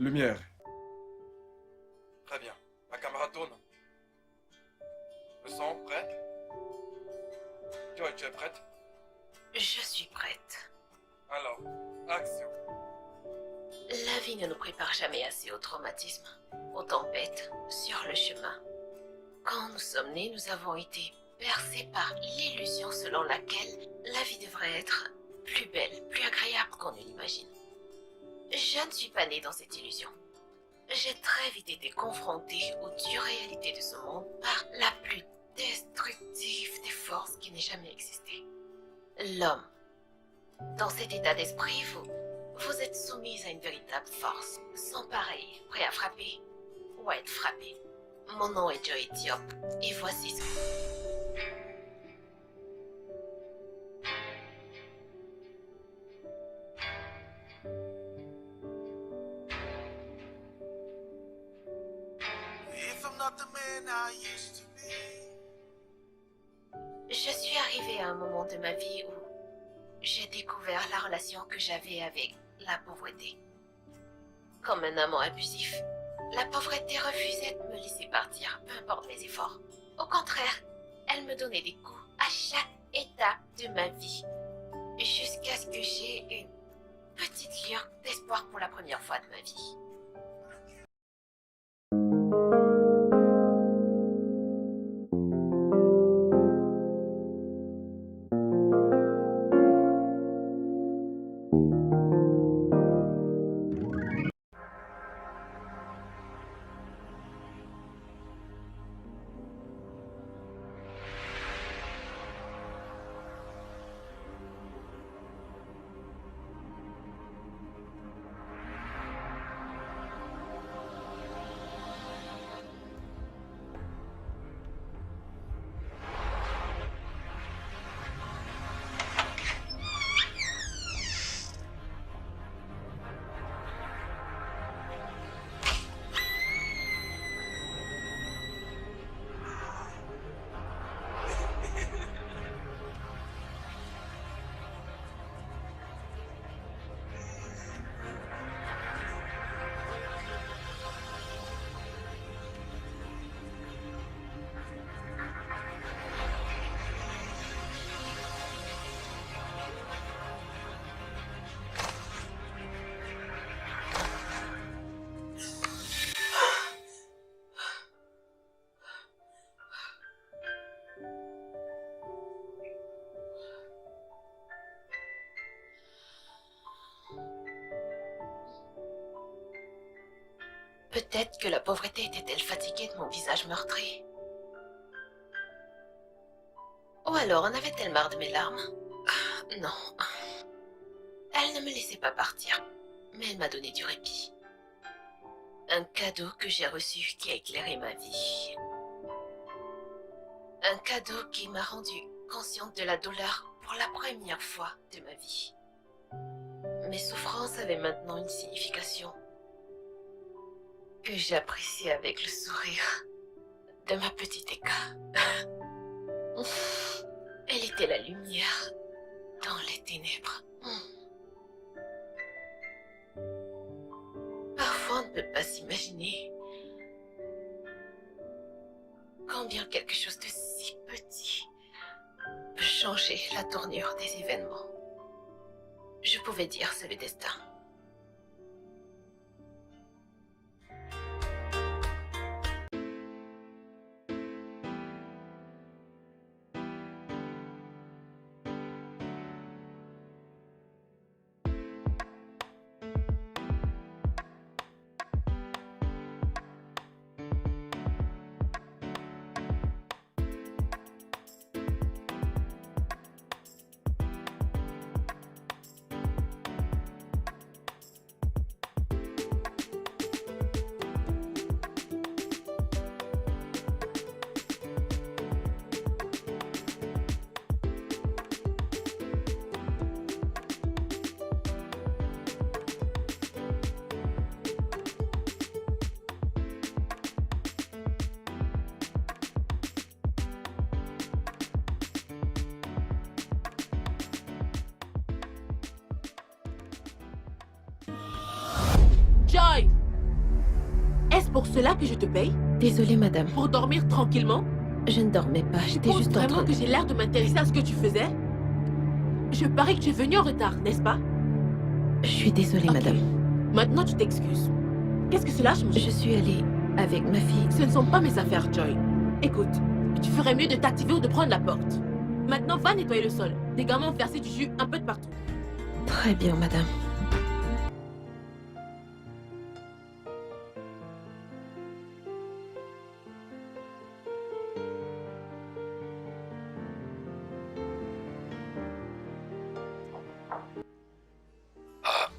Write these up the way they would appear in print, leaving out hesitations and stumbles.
Lumière. Très bien. La caméra tourne. Le son, prêt? Joy, tu es prête? Je suis prête. Alors, action. La vie ne nous prépare jamais assez au traumatisme, aux tempêtes, sur le chemin. Quand nous sommes nés, nous avons été bercés par l'illusion selon laquelle la vie devrait être plus belle, plus agréable qu'on ne l'imagine. Je ne suis pas née dans cette illusion. J'ai très vite été confrontée aux dures réalités de ce monde par la plus destructive des forces qui n'ait jamais existé. L'homme. Dans cet état d'esprit, vous êtes soumise à une véritable force, sans pareil, prêt à frapper ou à être frappé. Mon nom est Joy Diop, et voici ce If I'm not the man I used to be. Je suis arrivée à un moment de ma vie où j'ai découvert la relation que j'avais avec la pauvreté. Comme un amant abusif, la pauvreté refusait de me laisser partir, peu importe mes efforts. Au contraire, elle me donnait des coups à chaque étape de ma vie, jusqu'à ce que j'ai une petite lueur d'espoir pour la première fois de ma vie. Peut-être que la pauvreté était-elle fatiguée de mon visage meurtri. Ou alors en avait-elle marre de mes larmes? Non. Elle ne me laissait pas partir, mais elle m'a donné du répit. Un cadeau que j'ai reçu qui a éclairé ma vie. Un cadeau qui m'a rendue consciente de la douleur pour la première fois de ma vie. Mes souffrances avaient maintenant une signification que j'appréciais avec le sourire de ma petite Eka. Elle était la lumière dans les ténèbres. Parfois, on ne peut pas s'imaginer combien quelque chose de si petit peut changer la tournure des événements. Je pouvais dire c'est le destin. Est-ce pour cela que je te paye? Désolée, madame. Pour dormir tranquillement? Je ne dormais pas, Tu j'étais penses juste en vraiment train que de... j'ai l'air de m'intéresser à ce que tu faisais? Je parie que tu es venu en retard, n'est-ce pas? Je suis désolée, Ok. madame. Maintenant, tu t'excuses. Qu'est-ce que cela change? Je suis allée avec ma fille. Ce ne sont pas mes affaires, Joy. Écoute, tu ferais mieux de t'activer ou de prendre la porte. Maintenant, va nettoyer le sol. Tes gamins ont versé du jus un peu de partout. Très bien, madame.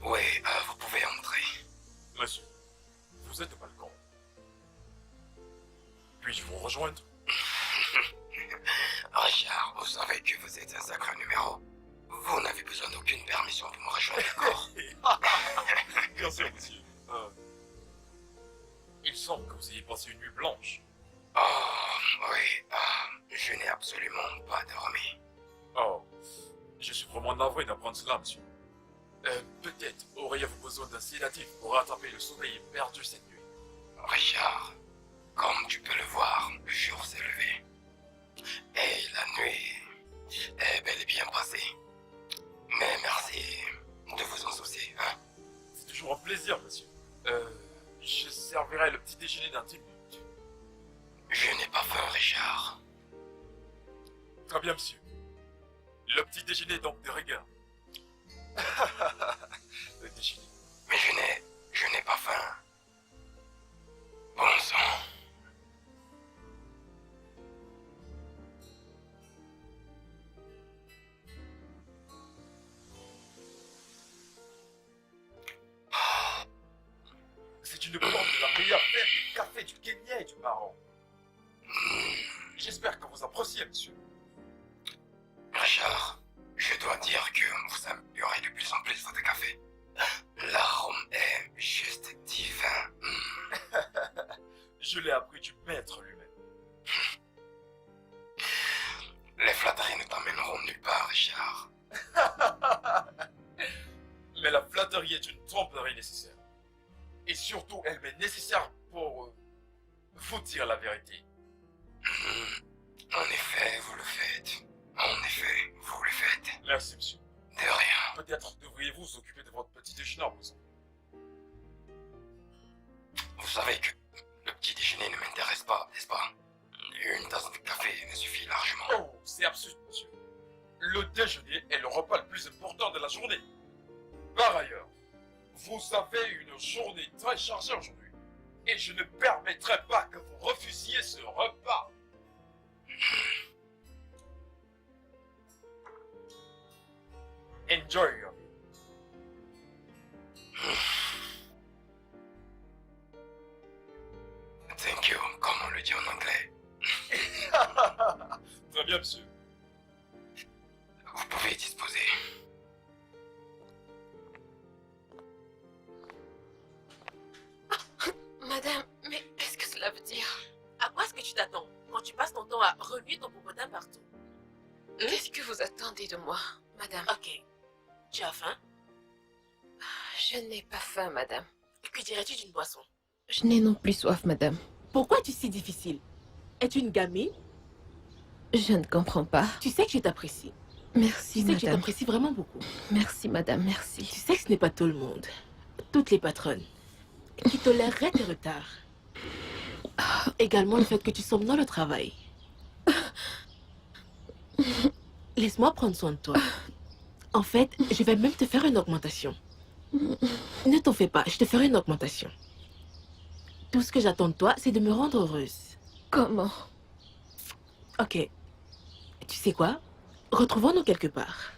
Oui, vous pouvez entrer. Monsieur, vous êtes au balcon. Puis-je vous rejoindre? Richard, vous savez que vous êtes un sacré numéro. Vous n'avez besoin d'aucune permission pour me rejoindre, d'accord? Bien sûr, monsieur. Il semble que vous ayez passé une nuit blanche. Oh, oui, je n'ai absolument pas dormi. Oh, je suis vraiment navré d'apprendre cela, monsieur. Peut-être auriez-vous besoin d'un sédatif pour rattraper le sommeil perdu cette nuit. Richard, comme tu peux le voir, le jour s'est levé. Et la nuit est bel et bien passée. Mais merci de vous en soucier, hein? C'est toujours un plaisir, monsieur. Je servirai le petit déjeuner dans 10 minutes. Je n'ai pas faim, Richard. Très bien, monsieur. Le petit déjeuner est donc de rigueur. Le déjeuner. Mais je n'ai pas faim. Bon sang. C'est une plante de la meilleure fête du café du Kenya et du Maroc. J'espère que vous appréciez, monsieur. Richard, je dois dire que vous améliorez de plus en plus votre café. L'arôme est juste divin. Je l'ai appris du maître lui-même. Les flatteries ne t'emmèneront nulle part, Richard. Mais la flatterie est une tromperie nécessaire. Et surtout, elle m'est nécessaire pour vous dire la vérité. En effet, vous le faites. En effet, vous le faites. Merci, monsieur. De rien. Peut-être devriez-vous vous occuper de votre petit déjeuner à présent. Vous savez que le petit déjeuner ne m'intéresse pas, n'est-ce pas? Une tasse de café me suffit largement. Oh, c'est absurde, monsieur. Le déjeuner est le repas le plus important de la journée. Par ailleurs, vous avez une journée très chargée aujourd'hui. Et je ne permettrai pas que vous refusiez ce repas. Enjoy your meal. Thank you, comme on le dit en anglais. Très bien, monsieur. Vous pouvez disposer. Madame, mais qu'est-ce que cela veut dire? À quoi est-ce que tu t'attends quand tu passes ton temps à remuer ton popotin partout? Qu'est-ce que vous attendez de moi, madame? Ok. Tu as faim? Je n'ai pas faim, madame. Que dirais-tu d'une boisson? Je n'ai non plus soif, madame. Pourquoi es-tu si difficile? Es-tu une gamine? Je ne comprends pas. Tu sais que je t'apprécie. Merci, Tu sais que je madame. t'apprécie vraiment beaucoup. Merci, madame, merci. Tu sais que ce n'est pas tout le monde, toutes les patronnes, qui toléreraient tes retards. Également le fait que tu somnoles au travail. Laisse-moi prendre soin de toi. En fait, je vais même te faire une augmentation. Ne t'en fais pas, je te ferai une augmentation. Tout ce que j'attends de toi, c'est de me rendre heureuse. Comment? Ok. Tu sais quoi? Retrouvons-nous quelque part.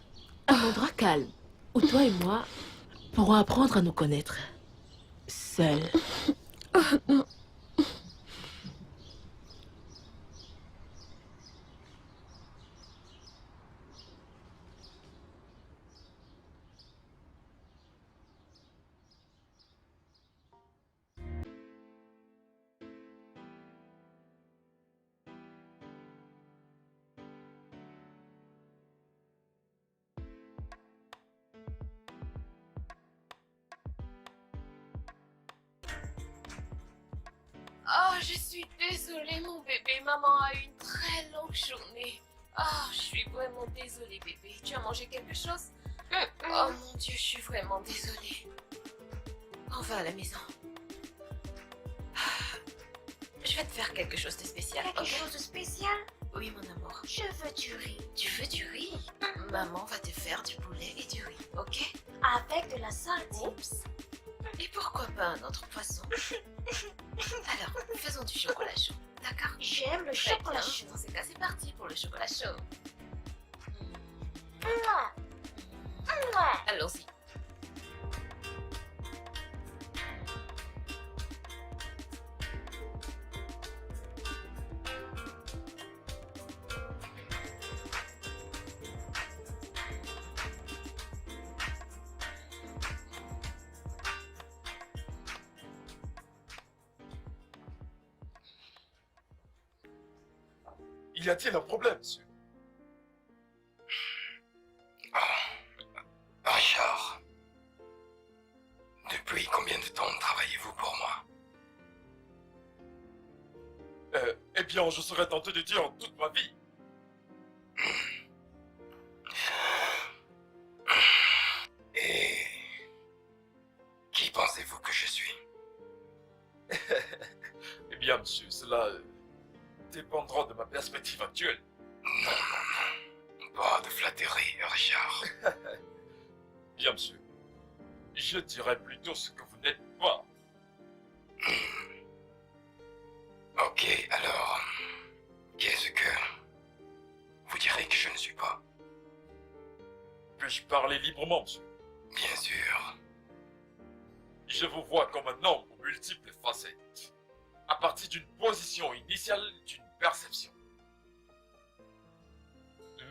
Un endroit calme, où toi et moi pourrons apprendre à nous connaître. Seuls. je suis désolée, mon bébé. Maman a eu une très longue journée. Ah, je suis vraiment désolée, bébé. Tu as mangé quelque chose? Oh mon Dieu, je suis vraiment désolée. On va à la maison. Je vais te faire quelque chose de spécial. Quelque ok? chose de spécial? Oui, mon amour. Je veux du riz. Tu veux du riz? Maman va te faire du poulet et du riz, ok? Avec de la sardine. Oups. Et pourquoi pas un autre poisson? Alors, faisons du chocolat chaud, d'accord? J'aime le Très chocolat bien. chaud. Dans ce cas, c'est parti pour le chocolat chaud. Mouah. Mouah. Allons-y. Y a-t-il un problème, monsieur? Richard, depuis combien de temps travaillez-vous pour moi? Eh bien, je serais tenté de dire toute ma vie. Et qui pensez-vous que je suis? Eh bien, monsieur, cela dépendra de ma perspective actuelle. Non, non, non. Pas de flatterie, Richard. Bien, monsieur. Je dirais plutôt ce que vous n'êtes pas. Ok, alors, qu'est-ce que vous direz que je ne suis pas? Puis-je parler librement, monsieur? Bien sûr. Je vous vois comme un homme aux multiples facettes, à partir d'une position initiale d'une perception.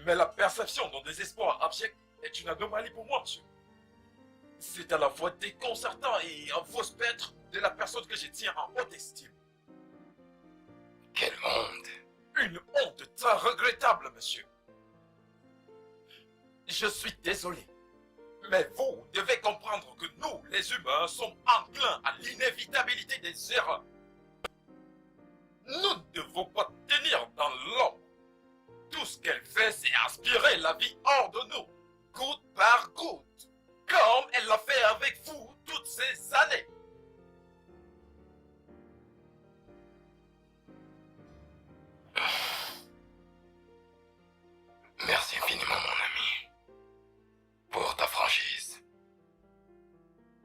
Mais la perception d'un désespoir abject est une anomalie pour moi, monsieur. C'est à la fois déconcertant et un faux spectre de la personne que je tiens en haute estime. Quelle honte. Une honte très regrettable, monsieur. Je suis désolé. Mais vous devez comprendre que nous, les humains, sommes enclins à l'inévitabilité des erreurs. Nous ne devons pas tenir dans l'ombre. Tout ce qu'elle fait, c'est aspirer la vie hors de nous, goutte par goutte, comme elle l'a fait avec vous toutes ces années. Merci infiniment, mon ami, pour ta franchise.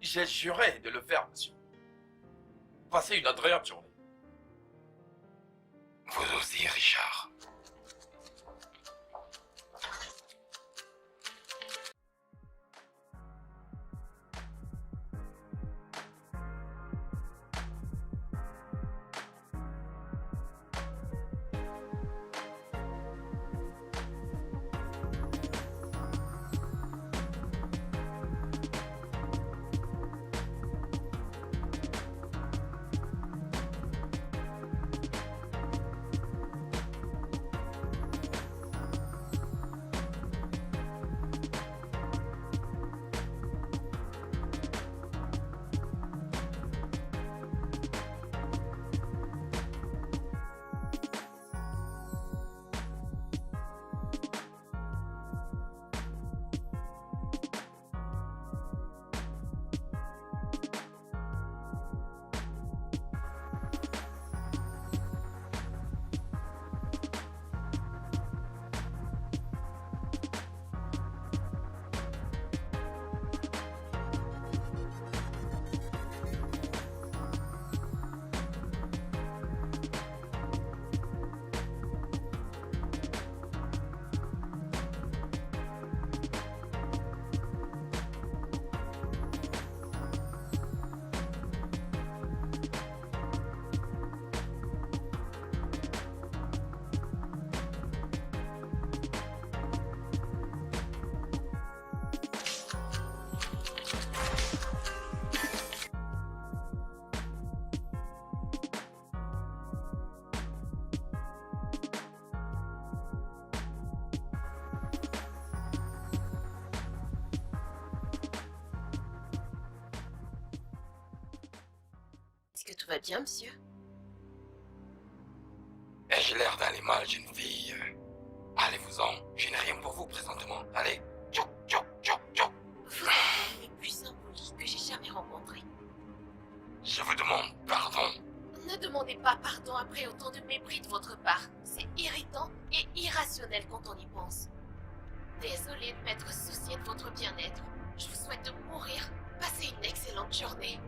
J'ai juré de le faire, monsieur. Passez une agréable journée. Vous aussi, Richard. Est-ce que tout va bien, monsieur? j'ai l'air d'aller mal, jeune fille. Allez-vous-en, je n'ai rien pour vous présentement. Allez, tchou, tchou, tchou, tchou. Vous êtes les plus impolis que j'ai jamais rencontrés. Je vous demande pardon. Ne demandez pas pardon après autant de mépris de votre part. C'est irritant et irrationnel quand on y pense. Désolée de m'être souciée de votre bien-être. Je vous souhaite de mourir. Passez une excellente journée.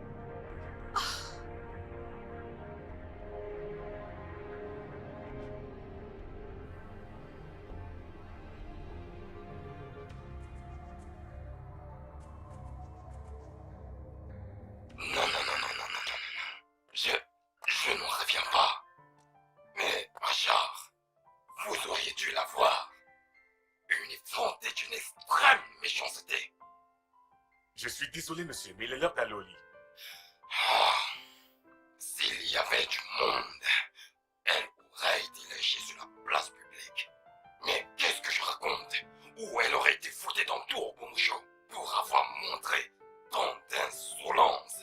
Non, non, non, non, non, non, non, non, non. Je n'en reviens pas. Mais, Achar, vous auriez dû la voir. Une effronte est d'une extrême méchanceté. Je suis désolé, monsieur, mais il est l'heure d'aller au lit. Ah, s'il y avait du monde, elle aurait été léchée sur la place publique. Mais qu'est-ce que je raconte? Ou elle aurait été foutée dans le tour au mouchot pour avoir montré tant d'insolence.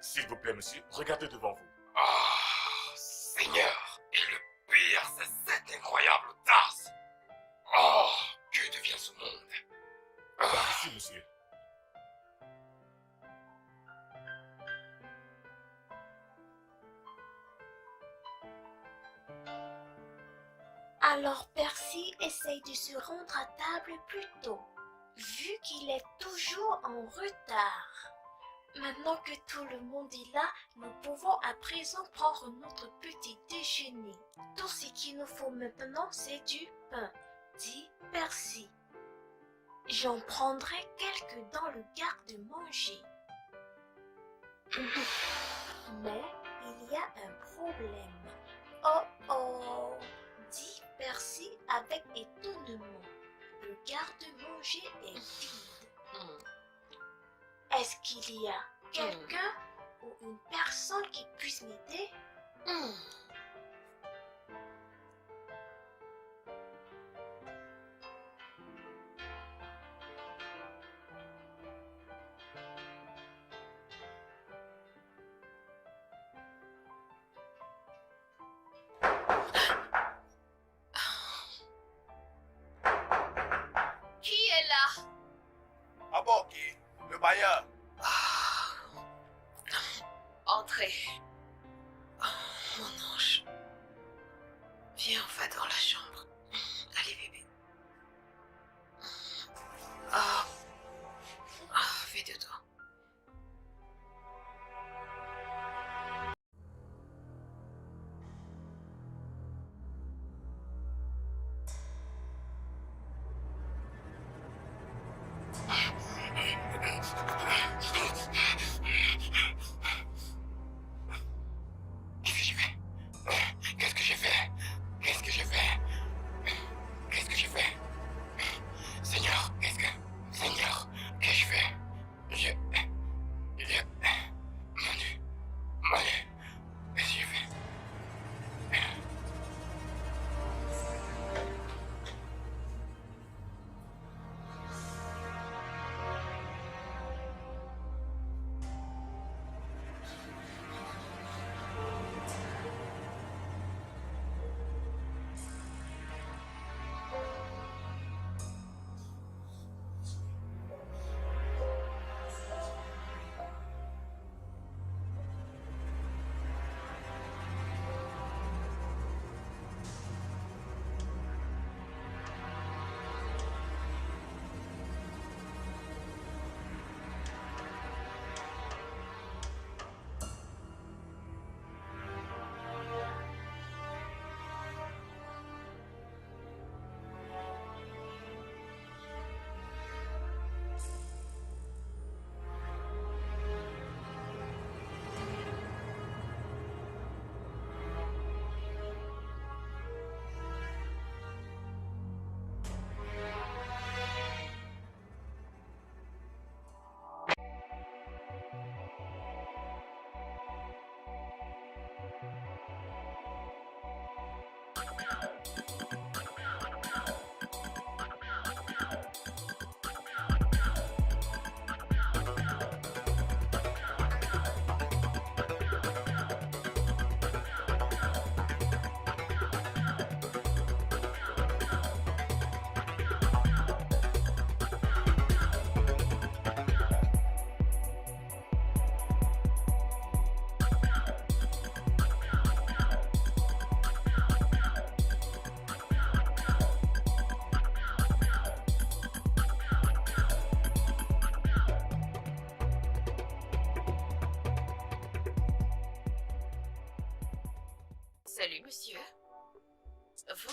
S'il vous plaît, monsieur, regardez devant vous. Ah, Seigneur, et le pire, c'est cette incroyable tasse. Oh, que devient ce monde? Par ici, monsieur. Alors Percy essaye de se rendre à table plus tôt, vu qu'il est toujours en retard. Maintenant que tout le monde est là, nous pouvons à présent prendre notre petit déjeuner. Tout ce qu'il nous faut maintenant, c'est du pain, dit Percy. J'en prendrai quelques dans le garde-manger. Mais il y a un problème. Oh oh, dit Percy avec étonnement. Le garde-manger est vide. Est-ce qu'il y a quelqu'un ou une personne qui puisse m'aider? Qui est là? Aborki, le bailleur. Entrez. Oh, mon ange. Viens, on va dans la chambre. Allez, bébé. Fais de toi.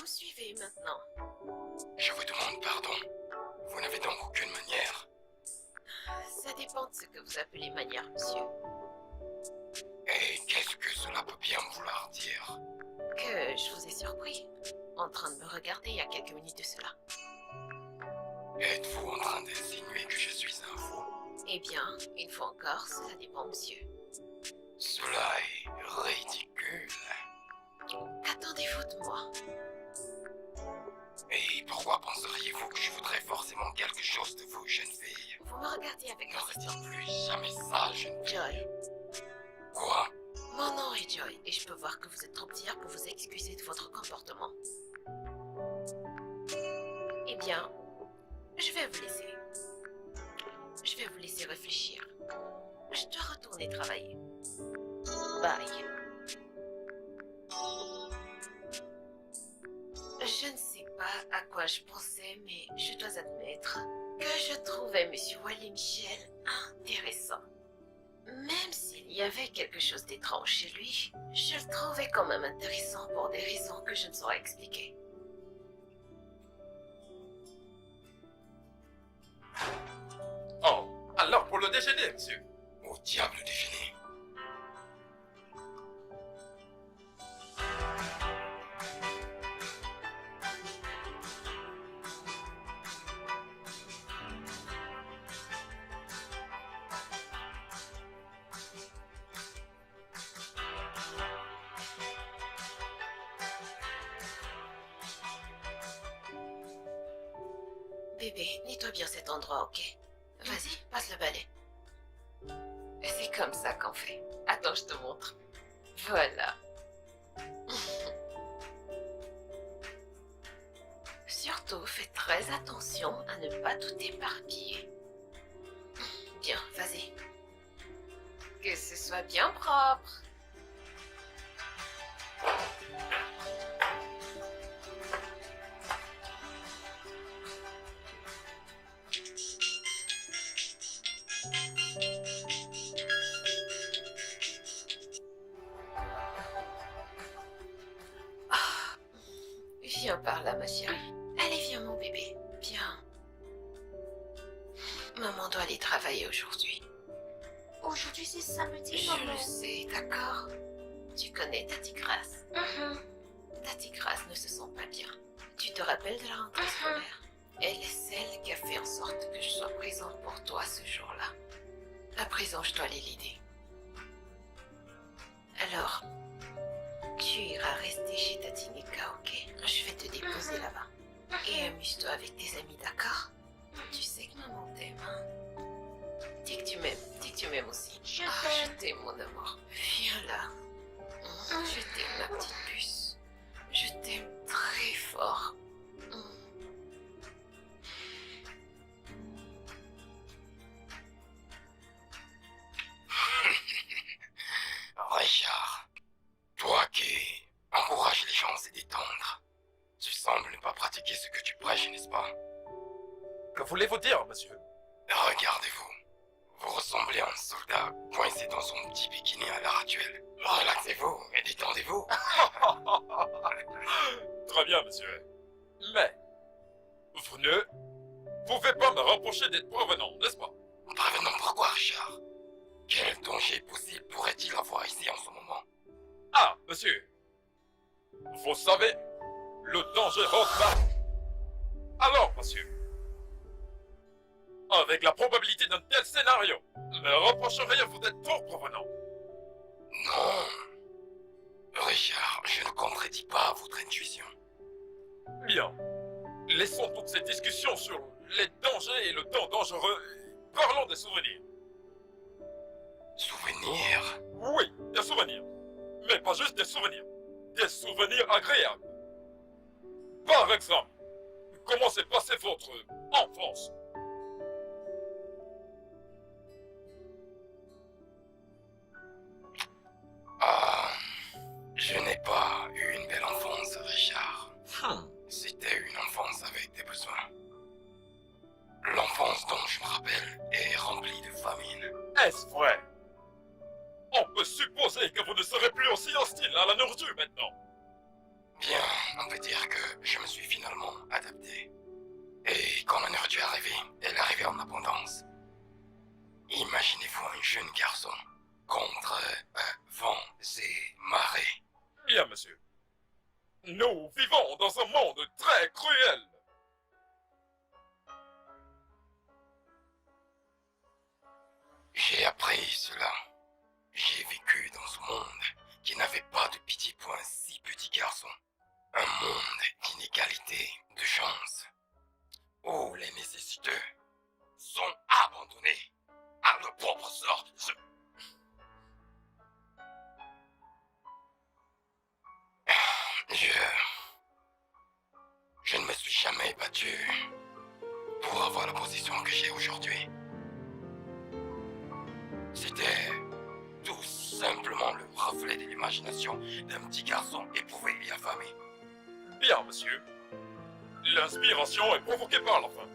me suivez maintenant. Je vous demande pardon. Vous n'avez donc aucune manière. Ça dépend de ce que vous appelez manière, monsieur. Et qu'est-ce que cela peut bien vouloir dire? Que je vous ai surpris, en train de me regarder il y a quelques minutes de cela. Êtes-vous en train d'insinuer que je suis un fou? Eh bien, une fois encore, cela dépend, monsieur. Cela est ridicule. Qu'attendez-vous de moi? Et pourquoi penseriez-vous que je voudrais forcément quelque chose de vous, jeune fille? Vous me regardez avec Ne attention. redites plus jamais ça, jeune fille. Joy. Quoi? Mon nom est Joy, et je peux voir que vous êtes trop fière pour vous excuser de votre comportement. Eh bien, je vais vous laisser. Je vais vous laisser réfléchir. Je dois retourner travailler. Bye. Je ne sais pas à quoi je pensais, mais je dois admettre que je trouvais Monsieur Wally Michel intéressant. Même s'il y avait quelque chose d'étrange chez lui, je le trouvais quand même intéressant pour des raisons que je ne saurais expliquer. Oh, alors pour le déjeuner, monsieur. Au diable déjeuner. Bébé, nettoie bien cet endroit, ok? Vas-y, passe le balai. C'est comme ça qu'on fait. Attends, je te montre. Voilà. Surtout, fais très attention à ne pas tout éparpiller. Bien, vas-y. Que ce soit bien propre. Viens par là, ma chérie. Allez, viens, mon bébé. Viens. Maman doit aller travailler aujourd'hui. Aujourd'hui, c'est samedi, Je maman. le sais, d'accord? Tu connais Tati Grace. Mhm. Tati Grace ne se sent pas bien. Tu te rappelles de la rentrée scolaire? Elle est celle qui a fait en sorte que je sois présente pour toi ce jour-là. À présent, je dois aller l'aider. Alors, tu iras rester chez Tati Nika, ok? Je vais te déposer là-bas. Et amuse-toi avec tes amis, d'accord? Tu sais que maman t'aime, hein? Dis que tu m'aimes. Dis que tu m'aimes aussi. Je Je t'aime. t'aime, mon amour. Viens là. Je t'aime, ma petite puce. Je t'aime très fort. Richard, toi qui encourages les gens à se détendre, tu sembles ne pas pratiquer ce que tu prêches, n'est-ce pas? Que voulez-vous dire, monsieur? Regardez-vous. Vous ressemblez à un soldat coincé dans son petit bikini à l'heure actuelle. Relaxez-vous et détendez-vous. Très bien, monsieur. Mais, vous ne pouvez pas me reprocher d'être provenant, n'est-ce pas? Prévenons pourquoi, Richard? Quel danger possible pourrait-il avoir ici en ce moment? Ah, monsieur. Vous savez, le danger rentre là. Alors, monsieur, avec la probabilité d'un tel scénario, ne reprocheriez-vous d'être trop provenant? Non. Richard, je ne contredis pas votre intuition. Bien. Laissons toutes ces discussions sur les dangers et le temps dangereux. Parlons des souvenirs. Souvenirs? Oui, des souvenirs. Mais pas juste des souvenirs. Des souvenirs agréables. Par exemple, comment s'est passée votre enfance? Ah, je n'ai pas eu une belle enfance, Richard. C'était une enfance avec des besoins. L'enfance dont je me rappelle est remplie de famine. Est-ce vrai? On peut supposer que vous ne serez plus aussi hostile à la nourriture maintenant. Bien, on peut dire que je me suis finalement adapté. Et quand la nourriture est arrivée, elle est arrivée en abondance. Imaginez-vous un jeune garçon contre vents et marées. Bien, monsieur. Nous vivons dans un monde très cruel. J'ai appris cela. J'ai vécu dans ce monde qui n'avait pas de pitié pour un si petit garçon. Un monde d'inégalité, de chance, où les nécessiteux sont abandonnés à leur propre sort. Je ne me suis jamais battu pour avoir la position que j'ai aujourd'hui. C'était tout simplement le reflet de l'imagination d'un petit garçon éprouvé et affamé. Bien, monsieur. L'inspiration est provoquée par la faim.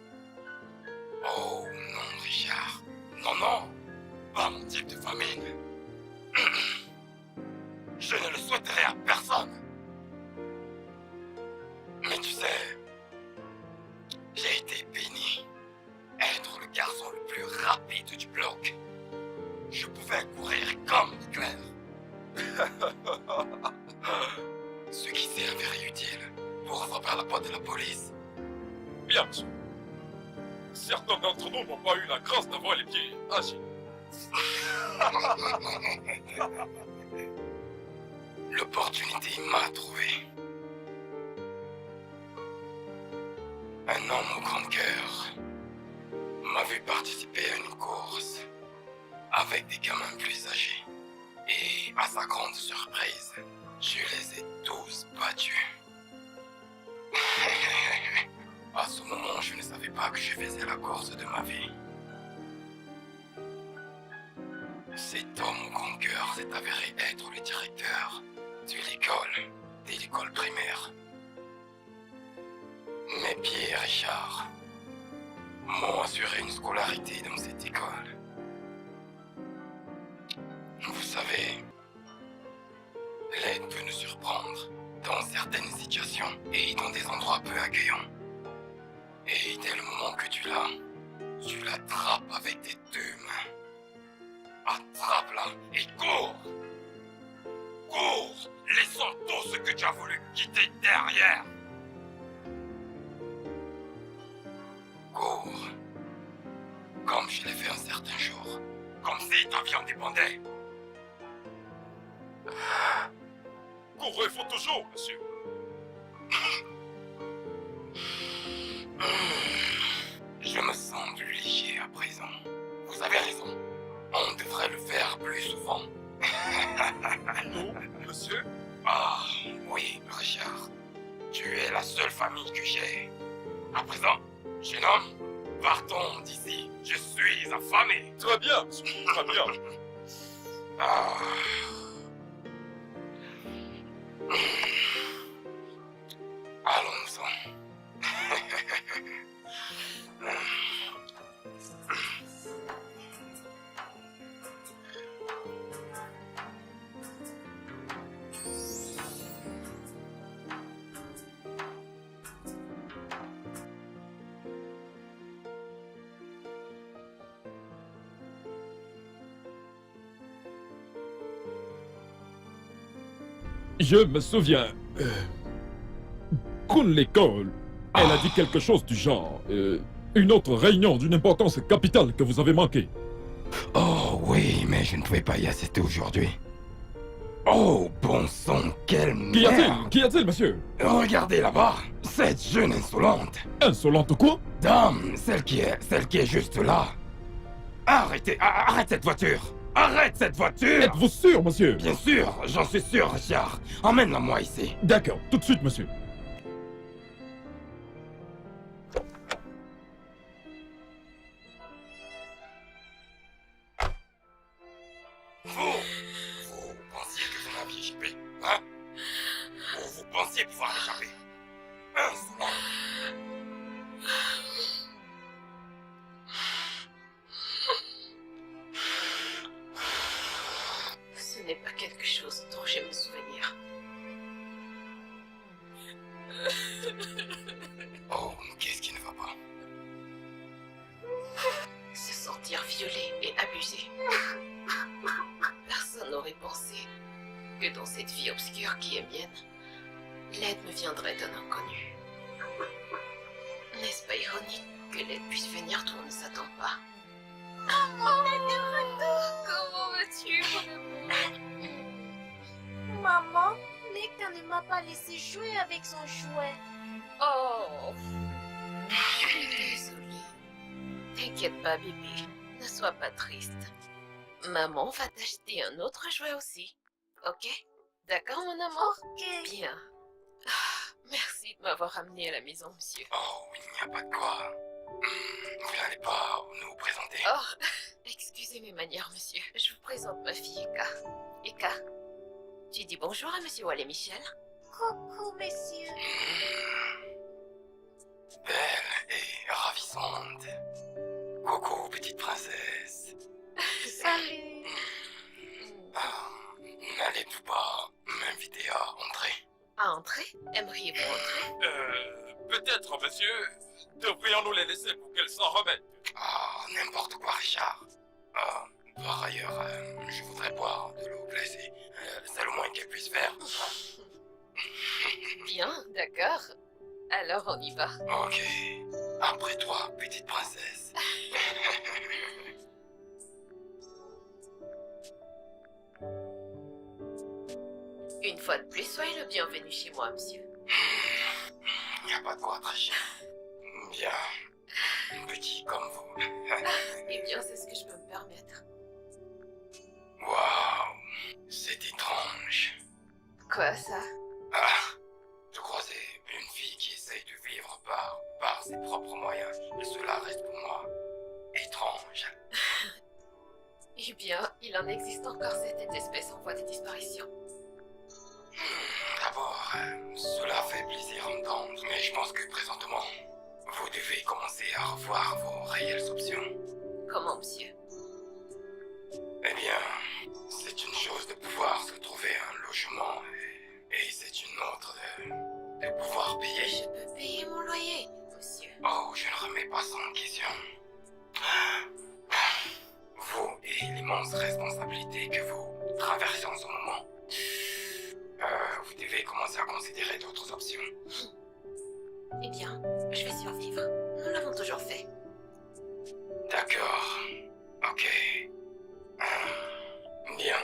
Oh non, Richard. Non, non. Pas mon type de famine. Je ne le souhaiterais à personne. Mais tu sais, j'ai été béni. Être le garçon le plus rapide du bloc. Je pouvais courir comme l'éclair. Ce qui s'est avéré utile pour frapper à la porte de la police. Bien, monsieur. Certains d'entre nous n'ont pas eu la grâce d'avoir les pieds agiles. L'opportunité m'a trouvé. Un homme au grand cœur m'a vu participer à une course avec des gamins plus âgés. Et à sa grande surprise, je les ai tous battus. À ce moment, je ne savais pas que je faisais la course de ma vie. Cet homme au grand cœur s'est avéré être le directeur de l'école primaire. Mes pieds, Richard, m'ont assuré une scolarité dans cette école. Vous savez, l'aide peut nous surprendre dans certaines situations et dans des endroits peu accueillants. Et dès le moment que tu l'attrapes avec tes deux mains. Attrape-la et cours! Cours! Laissons tout ce que tu as voulu quitter derrière! Cours! Comme je l'ai fait un certain jour. Comme si ta vie en dépendait. Courez-vous toujours, monsieur. Je me sens plus léger à présent. Vous avez raison. On devrait le faire plus souvent. Nous, monsieur? Ah, oui, Richard. Tu es la seule famille que j'ai. À présent, jeune homme, partons d'ici. Je suis affamé. Très bien, monsieur. Très bien. Ah. Allons-en. Je me souviens qu'à l'école, elle a dit quelque chose du genre. Une autre réunion d'une importance capitale que vous avez manquée. Oh oui, mais je ne pouvais pas y assister aujourd'hui. Oh, bon sang, quelle Qu'y a-t-il? merde! Qu'y a-t-il, monsieur? Regardez là-bas, cette jeune insolente. Insolente quoi? Dame, celle qui est juste là. Arrêtez, arrête cette voiture! Arrête cette voiture! Êtes-vous sûr, monsieur? Bien sûr, j'en suis sûr, Richard. Emmène-la-moi ici. D'accord, tout de suite, monsieur. Vous pensiez que vous m'aviez échappé, hein? Ou vous pensiez pouvoir m'échapper? Insolent! Ce n'est pas quelque chose dont je me souvenir. Oh, qu'est-ce qui ne va pas? Se sentir violée et abusée. Personne n'aurait pensé que dans cette vie obscure qui est mienne, l'aide me viendrait d'un inconnu. N'est-ce pas ironique que l'aide puisse venir d'où on ne s'attend pas? On est de retour. Comment vas-tu, mon amour? Maman, Nika ne m'a pas laissé jouer avec son jouet. Oh, je suis désolée. T'inquiète pas, bébé. Ne sois pas triste. Maman va t'acheter un autre jouet aussi. Ok? D'accord, mon amour? Ok. Bien. Ah, merci de m'avoir amené à la maison, monsieur. Oh, il n'y a pas de quoi. Vous n'allez pas nous présenter? Oh, excusez mes manières, monsieur. Je vous présente ma fille, Eka. Eka, tu dis bonjour à monsieur Wally Michel? Coucou, monsieur. Belle et ravissante. Coucou, petite princesse. Salut. Ah, n'allez-vous pas m'inviter à entrer? À entrer? Aimeriez-vous entrer? Peut-être, monsieur, devrions-nous les laisser pour qu'elles s'en remettent. Ah, n'importe quoi, Richard. Ah, par ailleurs, je voudrais boire de l'eau glacée. C'est le moins qu'elle puisse faire. Bien, d'accord. Alors on y va. Ok. Après toi, petite princesse. Une fois de plus, soyez le bienvenu chez moi, monsieur. Il n'y a pas de quoi, très cher. Bien. Petit comme vous. Eh bien, c'est ce que je peux me permettre. Waouh, c'est étrange. Quoi, ça? Ah, je croisais une fille qui essaye de vivre par ses propres moyens. Et cela reste pour moi étrange. Eh bien, il en existe encore certaines espèces en voie de disparition. D'abord, cela fait plaisir à entendre, mais je pense que présentement, vous devez commencer à revoir vos réelles options. Comment, monsieur? Eh bien, c'est une chose de pouvoir se trouver un logement et c'est une autre de pouvoir payer. Je peux payer mon loyer, monsieur. Oh, je ne remets pas ça en question. Vous et l'immense responsabilité que vous traversez en ce moment, vous devez commencer à considérer d'autres options. Eh bien, je vais survivre. Nous l'avons toujours fait. D'accord. Ok. Bien,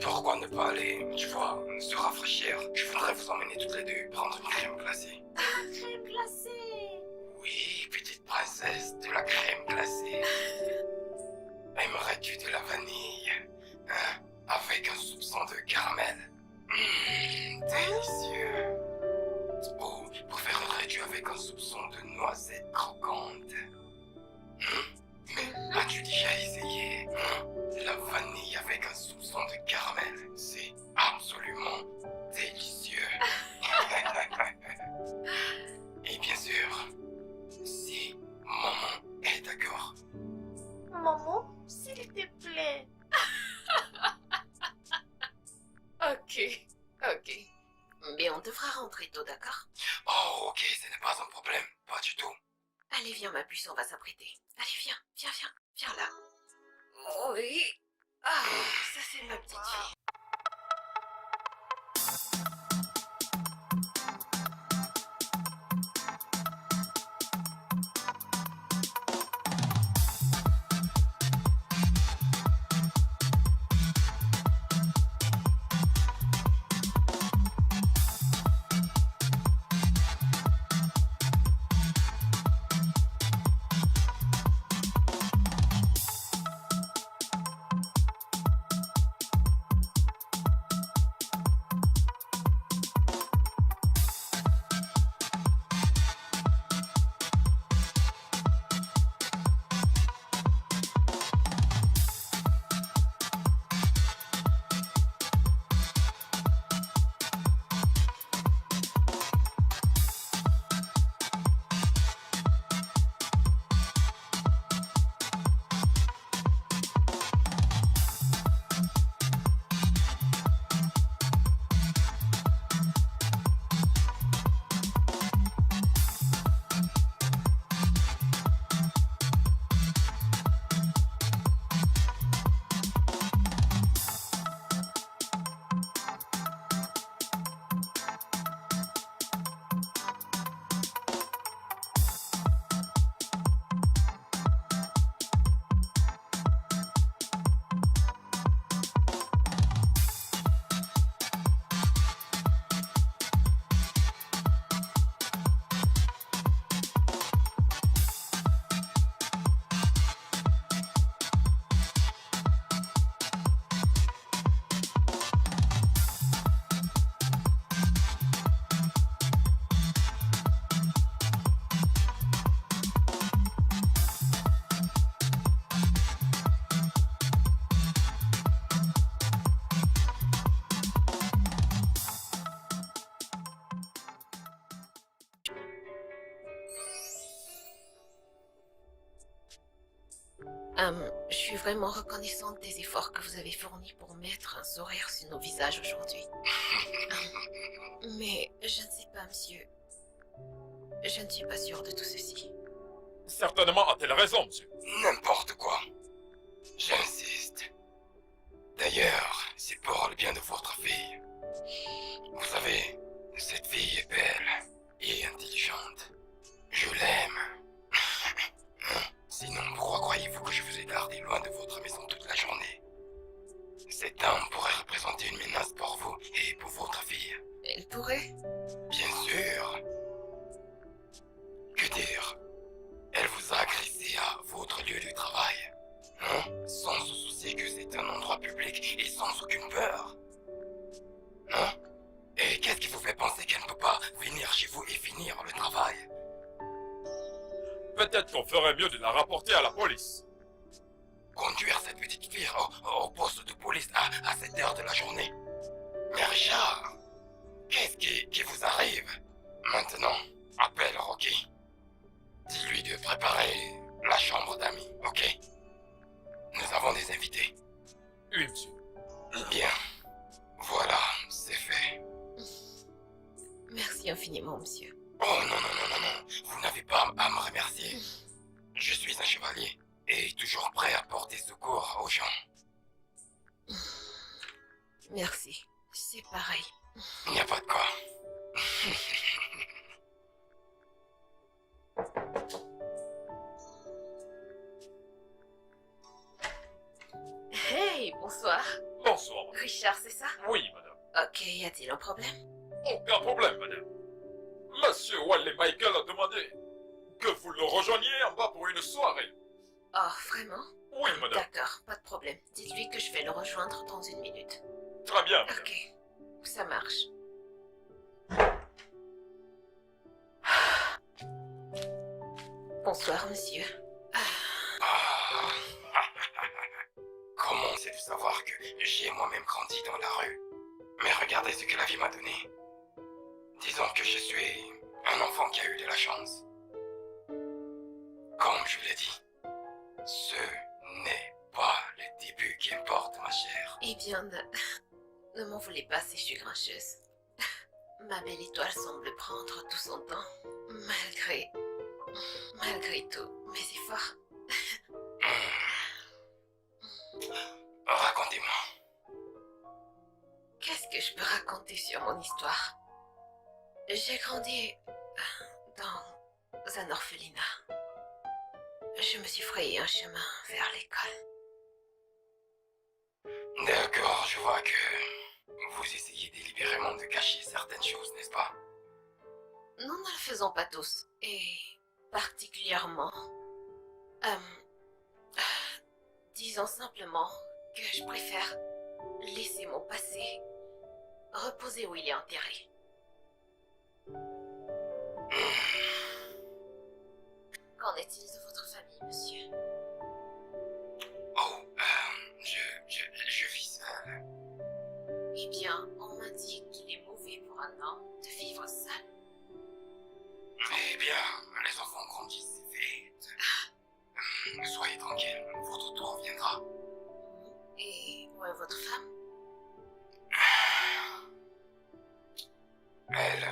pourquoi ne pas aller, tu vois, se rafraîchir? Je voudrais vous emmener toutes les deux prendre une crème glacée. Crème glacée. Oui, petite princesse, de la crème glacée. Aimerais-tu de la vanille, hein, avec un soupçon de caramel? Délicieux. Ou préférerais-tu avec un soupçon de noisette croquante? Mais as-tu déjà essayé la vanille avec un soupçon de caramel? C'est absolument délicieux. Et bien sûr, si maman est d'accord. Maman, s'il te plaît. Ok, ok. Mais on devra rentrer tôt, d'accord? Oh, ok, ce n'est pas un problème, pas du tout. Allez, viens, ma puce, on va s'apprêter. Allez, viens, viens, viens, viens là. Oui. Ah, ça c'est ma petite fille. Je suis vraiment reconnaissante des efforts que vous avez fournis pour mettre un sourire sur nos visages aujourd'hui. Mais je ne sais pas, monsieur. Je ne suis pas sûre de tout ceci. Certainement a-t-elle raison, monsieur. N'importe quoi. J'insiste. D'ailleurs, c'est pour le bien de votre fille. Vous savez, cette fille est belle et intelligente. Je l'aime. Sinon, pourquoi croyez-vous que je vous ai gardé loin de votre maison toute la journée? Cet homme pourrait représenter une menace pour vous et pour votre fille. Elle pourrait? Bien sûr. Que dire? Elle vous a agressé à votre lieu de travail. Hein? Sans se soucier que c'est un endroit public et sans aucune peur. Hein? Et qu'est-ce qui vous fait penser qu'elle ne peut pas venir chez vous et finir le travail? Peut-être qu'on ferait mieux de la rapporter à la police. Conduire cette petite fille au poste de police à cette heure de la journée? Mais Richard, qu'est-ce qui vous arrive? Maintenant, appelle Rocky. Dis-lui de préparer la chambre d'amis, ok? Nous avons des invités. Oui, monsieur. Bien. Voilà, c'est fait. Merci infiniment, monsieur. Oh non, non, non, non, non. Vous n'avez pas à me remercier. Je suis un chevalier et toujours prêt à porter secours aux gens. Merci. C'est pareil. Il n'y a pas de quoi. Hey, bonsoir. Bonsoir, madame. Richard, c'est ça? Oui, madame. Ok, y a-t-il un problème? Aucun problème, madame. Monsieur Wally Michael a demandé que vous le rejoigniez en bas pour une soirée. Oh, vraiment? Oui, madame. D'accord, pas de problème. Dites-lui que je vais le rejoindre dans une minute. Très bien, madame. Ok, ça marche. Bonsoir, monsieur. Ah. Comment c'est de savoir que j'ai moi-même grandi dans la rue? Mais regardez ce que la vie m'a donné. Disons que je suis un enfant qui a eu de la chance. Comme je vous l'ai dit, ce n'est pas le début qui importe, ma chère. Eh bien, ne m'en voulez pas si je suis grincheuse. Ma belle étoile semble prendre tout son temps, malgré tous mes efforts. Racontez-moi. Qu'est-ce que je peux raconter sur mon histoire? J'ai grandi dans un orphelinat. Je me suis frayé un chemin vers l'école. D'accord, je vois que vous essayez délibérément de cacher certaines choses, n'est-ce pas? Nous ne le faisons pas tous, et particulièrement... disons simplement que je préfère laisser mon passé reposer où il est enterré. Qu'en est-il de votre famille, monsieur? Oh, je vis seul. Eh bien, on m'a dit qu'il est mauvais pour un homme de vivre seul. Eh bien, les enfants grandissent vite. Soyez tranquille, votre tour viendra. Et où est votre femme? Elle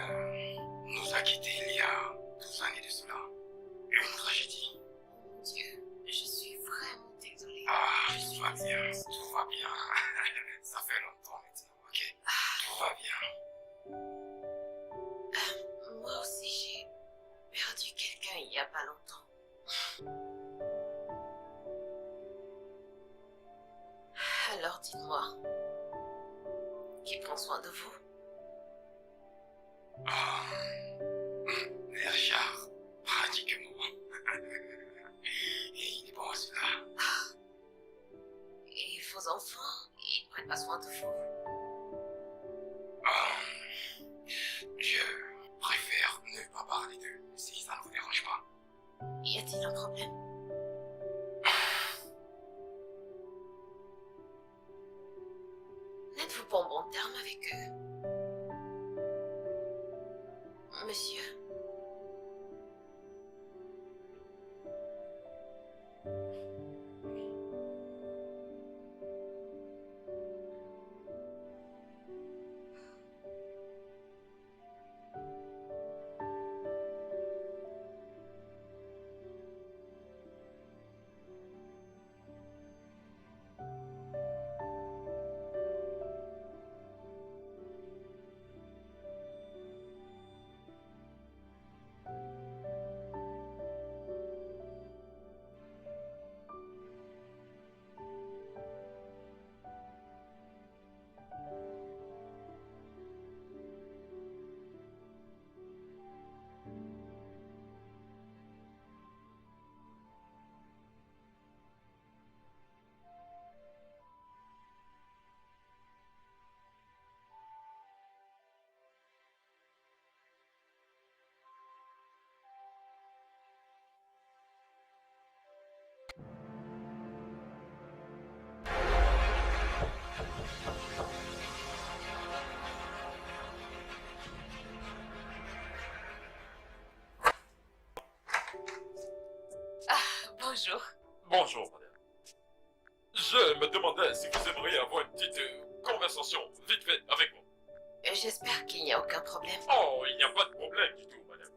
nous a quittés il y a 12 années de cela. Une tragédie. Mon Dieu, je suis vraiment désolée. Ah, Je tout suis va bien, triste. tout va bien. Ça fait longtemps maintenant, ok? Tout va bien. Moi aussi, j'ai perdu quelqu'un il y a pas longtemps. Alors dites-moi, qui prend soin de vous? Ah, Richard, pratiquement. Et il est bon à cela. Et vos enfants, ils prennent pas soin de vous? Je préfère ne pas parler d'eux, si ça ne vous dérange pas. Y a-t-il un problème? N'êtes-vous pas en bon terme avec eux? Monsieur? Bonjour. Bonjour, madame. Je me demandais si vous aimeriez avoir une petite conversation vite fait avec moi. J'espère qu'il n'y a aucun problème. Oh, il n'y a pas de problème du tout, madame.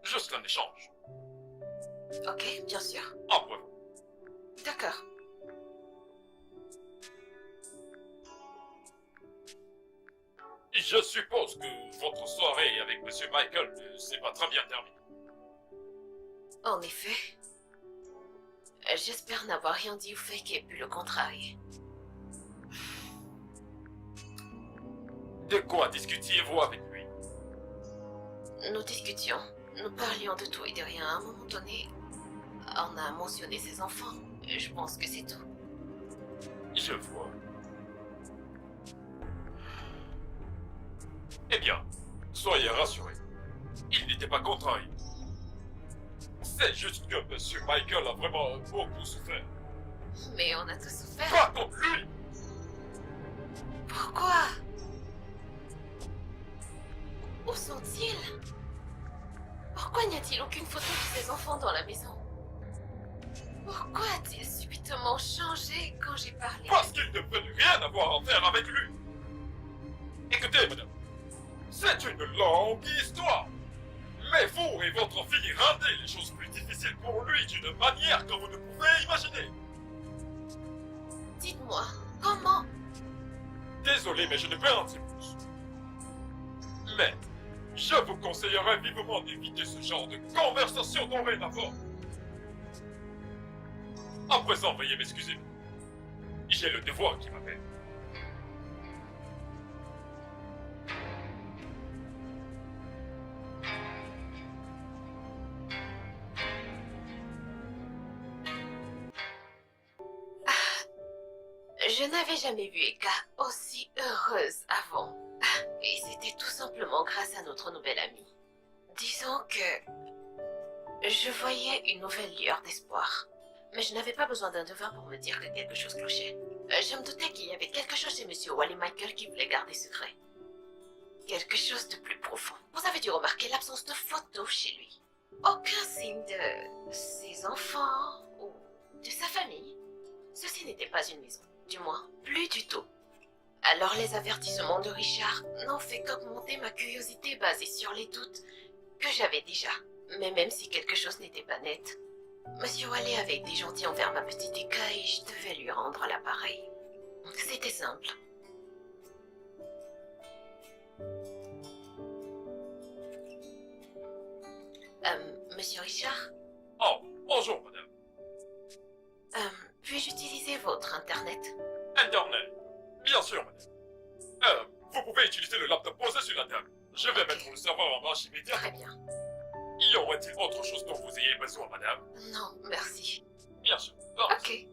Juste un échange. Ok, bien sûr. Après vous. D'accord. Je suppose que votre soirée avec Monsieur Michael ne s'est pas très bien terminée. En effet. J'espère n'avoir rien dit ou fait qui ait pu le contrarier. De quoi discutiez-vous avec lui? Nous discutions. Nous parlions de tout et de rien. À un moment donné, on a mentionné ses enfants. Et je pense que c'est tout. Je vois. Eh bien, soyez rassurés. Il n'était pas contrarié. C'est juste que Monsieur Michael a vraiment beaucoup souffert. Mais on a tous souffert. Pas contre lui! Pourquoi? Où sont-ils? Pourquoi n'y a-t-il aucune photo de ses enfants dans la maison? Pourquoi a-t-il subitement changé quand j'ai parlé? Parce qu'il ne veut rien avoir à faire avec lui. Écoutez, madame, c'est une longue histoire. Mais vous et votre fille rendez les choses plus difficiles pour lui d'une manière que vous ne pouvez imaginer. Dites-moi, comment? Désolé, mais je ne peux en dire plus. Mais, je vous conseillerais vivement d'éviter ce genre de conversation dorénavant. À présent, veuillez m'excuser. J'ai le devoir qui m'appelle. Je n'avais jamais vu Eka aussi heureuse avant. Et c'était tout simplement grâce à notre nouvelle amie. Disons que je voyais une nouvelle lueur d'espoir. Mais je n'avais pas besoin d'un devin pour me dire que quelque chose clochait. Je me doutais qu'il y avait quelque chose chez Monsieur Wally Michael qui voulait garder secret. Quelque chose de plus profond. Vous avez dû remarquer l'absence de photos chez lui. Aucun signe de ses enfants ou de sa famille. Ceci n'était pas une maison. Du moins, plus du tout. Alors les avertissements de Richard n'ont fait qu'augmenter ma curiosité basée sur les doutes que j'avais déjà. Mais même si quelque chose n'était pas net, Monsieur Wally avait été gentil envers ma petite Eka et je devais lui rendre l'appareil. C'était simple. Monsieur Richard, Oh, bonjour, madame. puis-je utiliser votre internet? Internet. Bien sûr, madame. Vous pouvez utiliser le laptop posé sur la table. Je vais mettre le serveur en marche immédiatement. Très bien. Y aurait-il autre chose dont vous ayez besoin, madame? Non, merci. Bien sûr. Ok.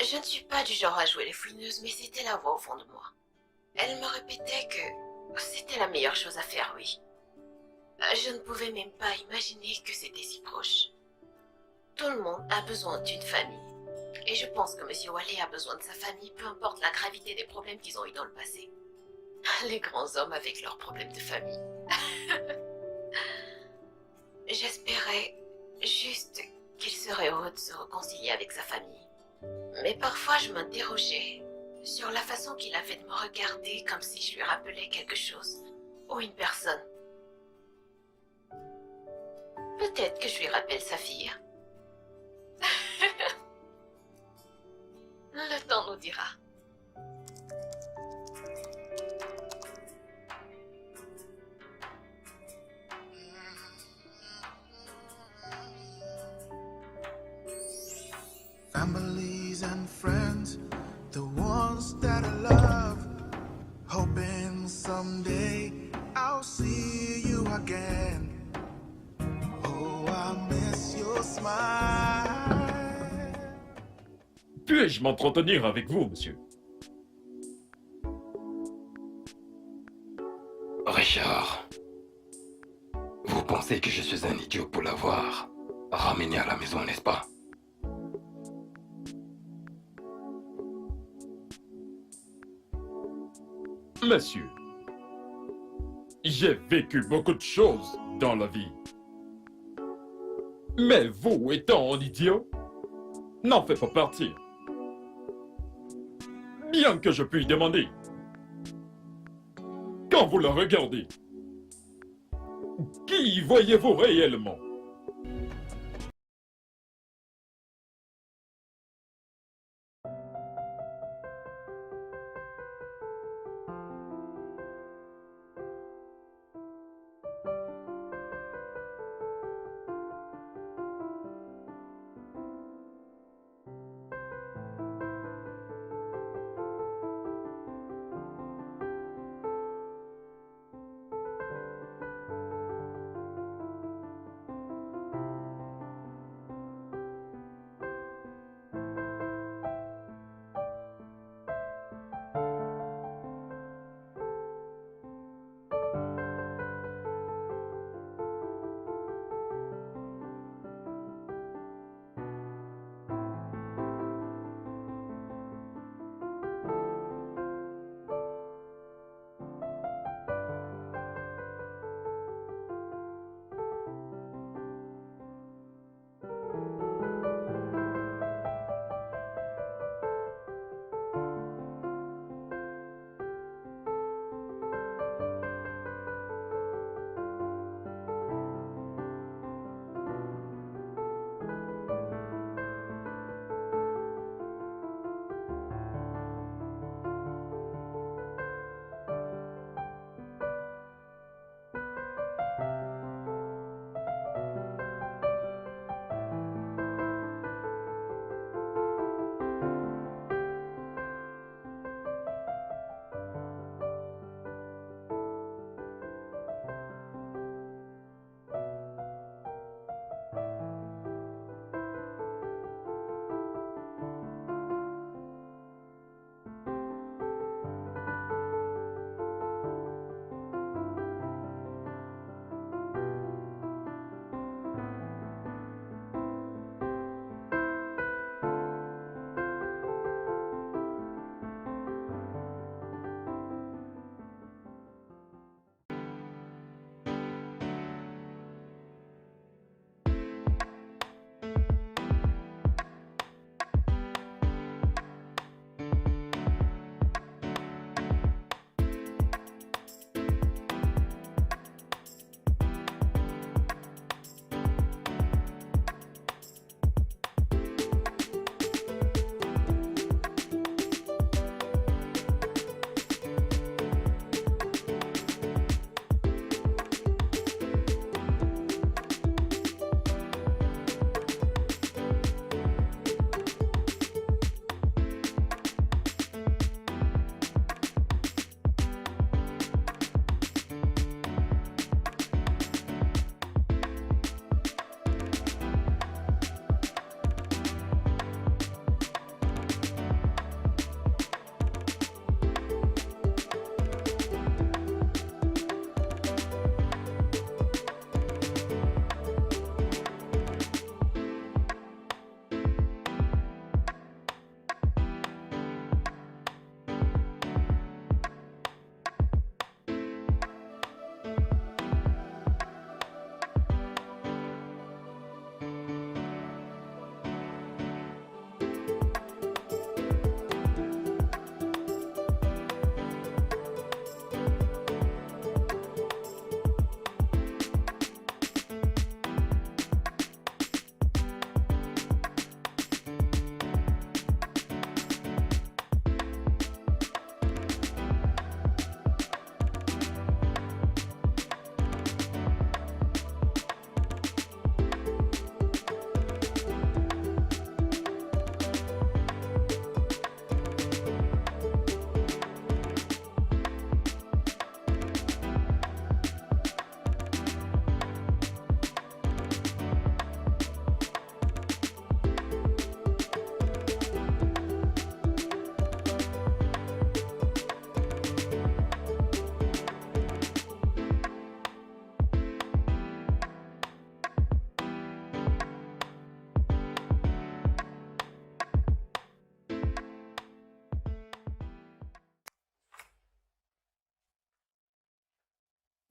Je ne suis pas du genre à jouer les fouineuses, mais c'était la voix au fond de moi. Elle me répétait que c'était la meilleure chose à faire, oui. Je ne pouvais même pas imaginer que c'était si proche. Tout le monde a besoin d'une famille. Et je pense que Monsieur Wally a besoin de sa famille, peu importe la gravité des problèmes qu'ils ont eu dans le passé. Les grands hommes avec leurs problèmes de famille. J'espérais juste qu'il serait heureux de se réconcilier avec sa famille. Mais parfois je m'interrogeais sur la façon qu'il avait de me regarder comme si je lui rappelais quelque chose ou une personne. Peut-être que je lui rappelle sa fille. Le temps nous dira. ones that I love. Hoping someday I'll see you again. Oh, I miss your smile. Puis-je m'entretenir avec vous, monsieur? Richard, vous pensez que je suis un idiot pour l'avoir ramené à la maison, n'est-ce pas? Monsieur, j'ai vécu beaucoup de choses dans la vie. Mais vous, étant un idiot, n'en faites pas partie. Bien que je puis demander, quand vous le regardez, qui voyez-vous réellement?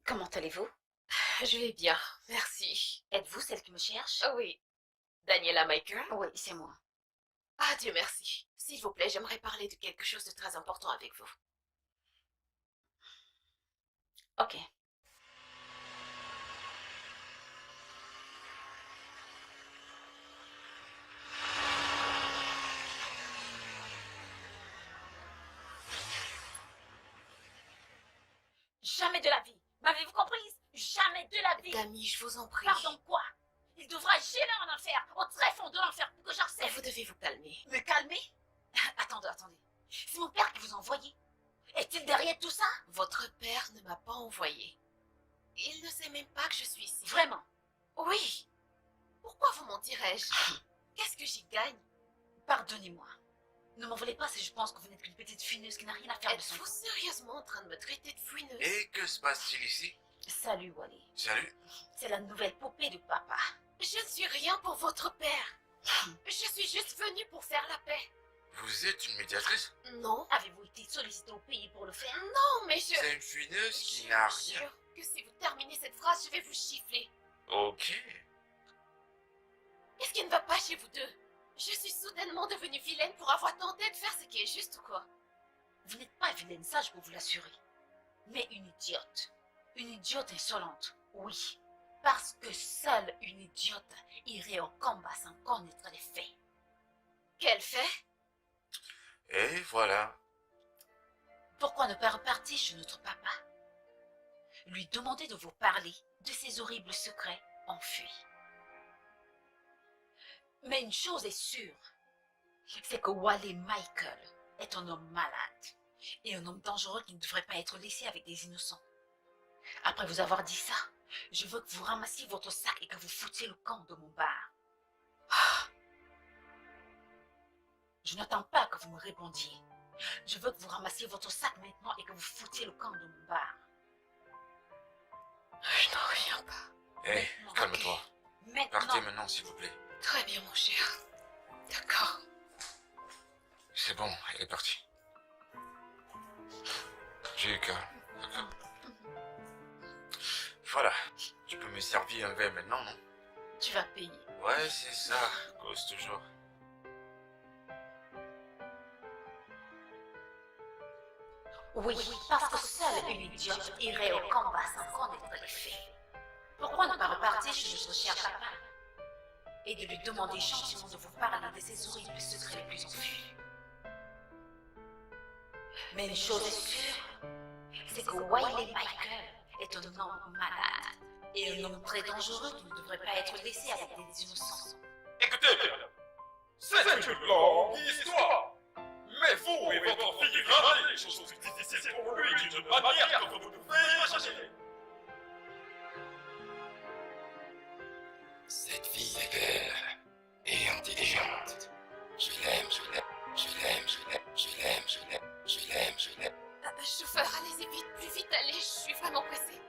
Comment allez-vous? Je vais bien, merci. Êtes-vous celle qui me cherche? Oui. Daniela Michael? Oui, c'est moi. Ah, Dieu merci. S'il vous plaît, j'aimerais parler de quelque chose de très important avec vous. Ok. Jamais de la vie. M'avez-vous comprise? Jamais de la vie. Dami, je vous en prie. Pardon quoi? Il devra gérer en enfer, au très fond de l'enfer, pour que j'accepte. Vous devez vous calmer. Me calmer? Attendez. C'est mon père qui vous a envoyé. Est-il derrière tout ça? Votre père ne m'a pas envoyé. Il ne sait même pas que je suis ici. Vraiment? Oui. Pourquoi vous mentirais-je? Qu'est-ce que j'y gagne? Pardonnez-moi. Ne m'en voulez pas si je pense que vous n'êtes qu'une petite fineuse qui n'a rien à faire de son Êtes-vous sérieusement en train de me traiter de fouineuse? Et que se passe-t-il ici? Salut, Wally. Salut. C'est la nouvelle poupée de papa. Je ne suis rien pour votre père. Je suis juste venue pour faire la paix. Vous êtes une médiatrice? Non. Avez-vous été sollicité au pays pour le faire? Non, mais je... C'est une fuineuse qui Je n'a vous rien. jure que si vous terminez cette phrase, je vais vous gifler. Ok. Qu'est-ce qui ne va pas chez vous deux? Je suis soudainement devenue vilaine pour avoir tenté de faire ce qui est juste ou quoi? Vous n'êtes pas vilaine, ça je peux vous l'assurer. Mais une idiote. Une idiote insolente, oui. Parce que seule une idiote irait au combat sans connaître les faits. Quel fait? Et voilà. Pourquoi ne pas repartir chez notre papa? Lui demander de vous parler de ses horribles secrets enfuis. Mais une chose est sûre, c'est que Wally Michael est un homme malade et un homme dangereux qui ne devrait pas être laissé avec des innocents. Après vous avoir dit ça, je veux que vous ramassiez votre sac et que vous foutiez le camp de mon bar. Ah. Je n'attends pas que vous me répondiez. Je veux que vous ramassiez votre sac maintenant et que vous foutiez le camp de mon bar. Je n'en reviens pas. Hé, calme-toi. Maintenant. Partez maintenant, s'il vous plaît. Très bien, mon cher. D'accord. C'est bon, elle est partie. J'ai eu calme, d'accord? Voilà. Tu peux me servir un verre maintenant, non? Tu vas payer. Ouais, c'est ça. Cause toujours. Oui, parce que seule une idiote irait au combat sans connaître les faits. Pourquoi ne pas repartir chez notre cher papa et de lui demander gentiment de vous parler de ses horribles secrets les plus enfuis? Mais une chose est sûre, c'est que Wiley Michael est un homme malade et un homme très dangereux qui ne devrait pas être laissé avec des innocents. Écoutez, madame, c'est une longue histoire. Mais vous et votre fille rendez les choses difficiles pour lui d'une manière que vous ne pouvez imaginer. Cette fille est belle et intelligente. Je l'aime, je l'aime, je l'aime, je l'aime, je l'aime, je l'aime, je l'aime, je l'aime. Chauffeur, allez-y vite, plus vite, allez, je suis vraiment pressée.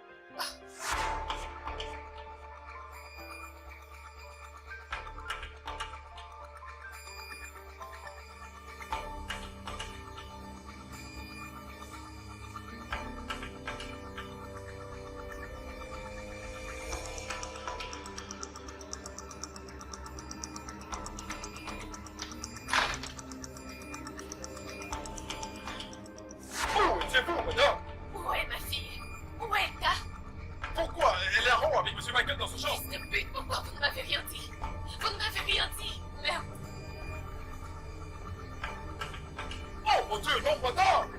Où étiez-vous, madame? Où est ma fille? Où est ta? Pourquoi elle est en haut avec M. Michael dans sa chambre? Fils de pute, pourquoi vous ne m'avez rien dit? Vous ne m'avez rien dit. Merde. Oh mon Dieu, non, madame!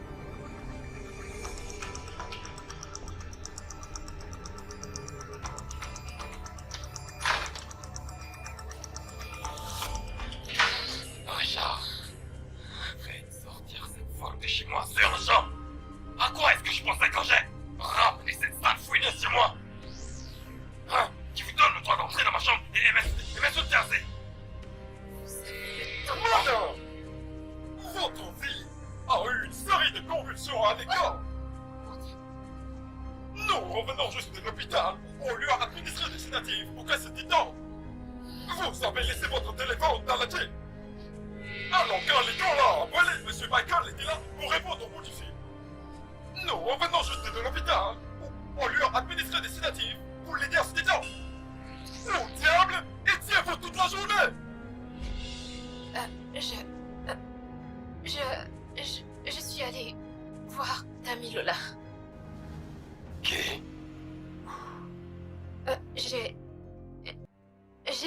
Richard, faites sortir cette folle de chez moi, c'est urgent. À quoi est-ce que je pensais quand j'ai ramené cette sale fouineuse chez moi? Hein? Qui vous donne le droit d'entrer dans ma chambre et me soutienner? Madame! Votre fille a eu une série de convulsions à l'école. Nous revenons juste de l'hôpital. On lui a administré des sédatifs pour qu'elle se détende. Vous avez laissé votre téléphone dans la quai. Alors quand les gens là ont brûlé, M. Michael était là pour répondre au bout du fil. Nous revenons juste de l'hôpital. On lui a administré Je suis allée voir Tammy Lola. Qui? J'ai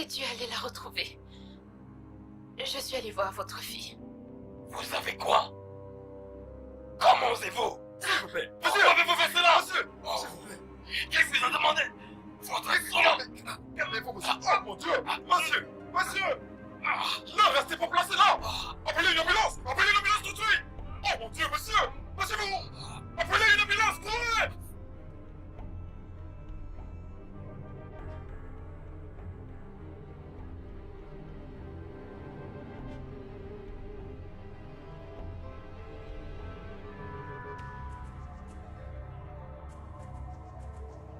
dû aller la retrouver. Je suis allée voir votre fille. Vous savez quoi? Comment osez-vous? S'il vous plaît. Pourquoi avez-vous fait cela? Monsieur! Oh. S'il vous plaît. Qu'est-ce que vous a demandé? Votre sang! Calmez-vous, monsieur. Oh mon Dieu! Monsieur! Monsieur! Non, restez pas placé là! Appelez une ambulance! Appelez une ambulance tout de suite! Oh mon Dieu, monsieur! Monsieur, vous! Appelez une ambulance, courez!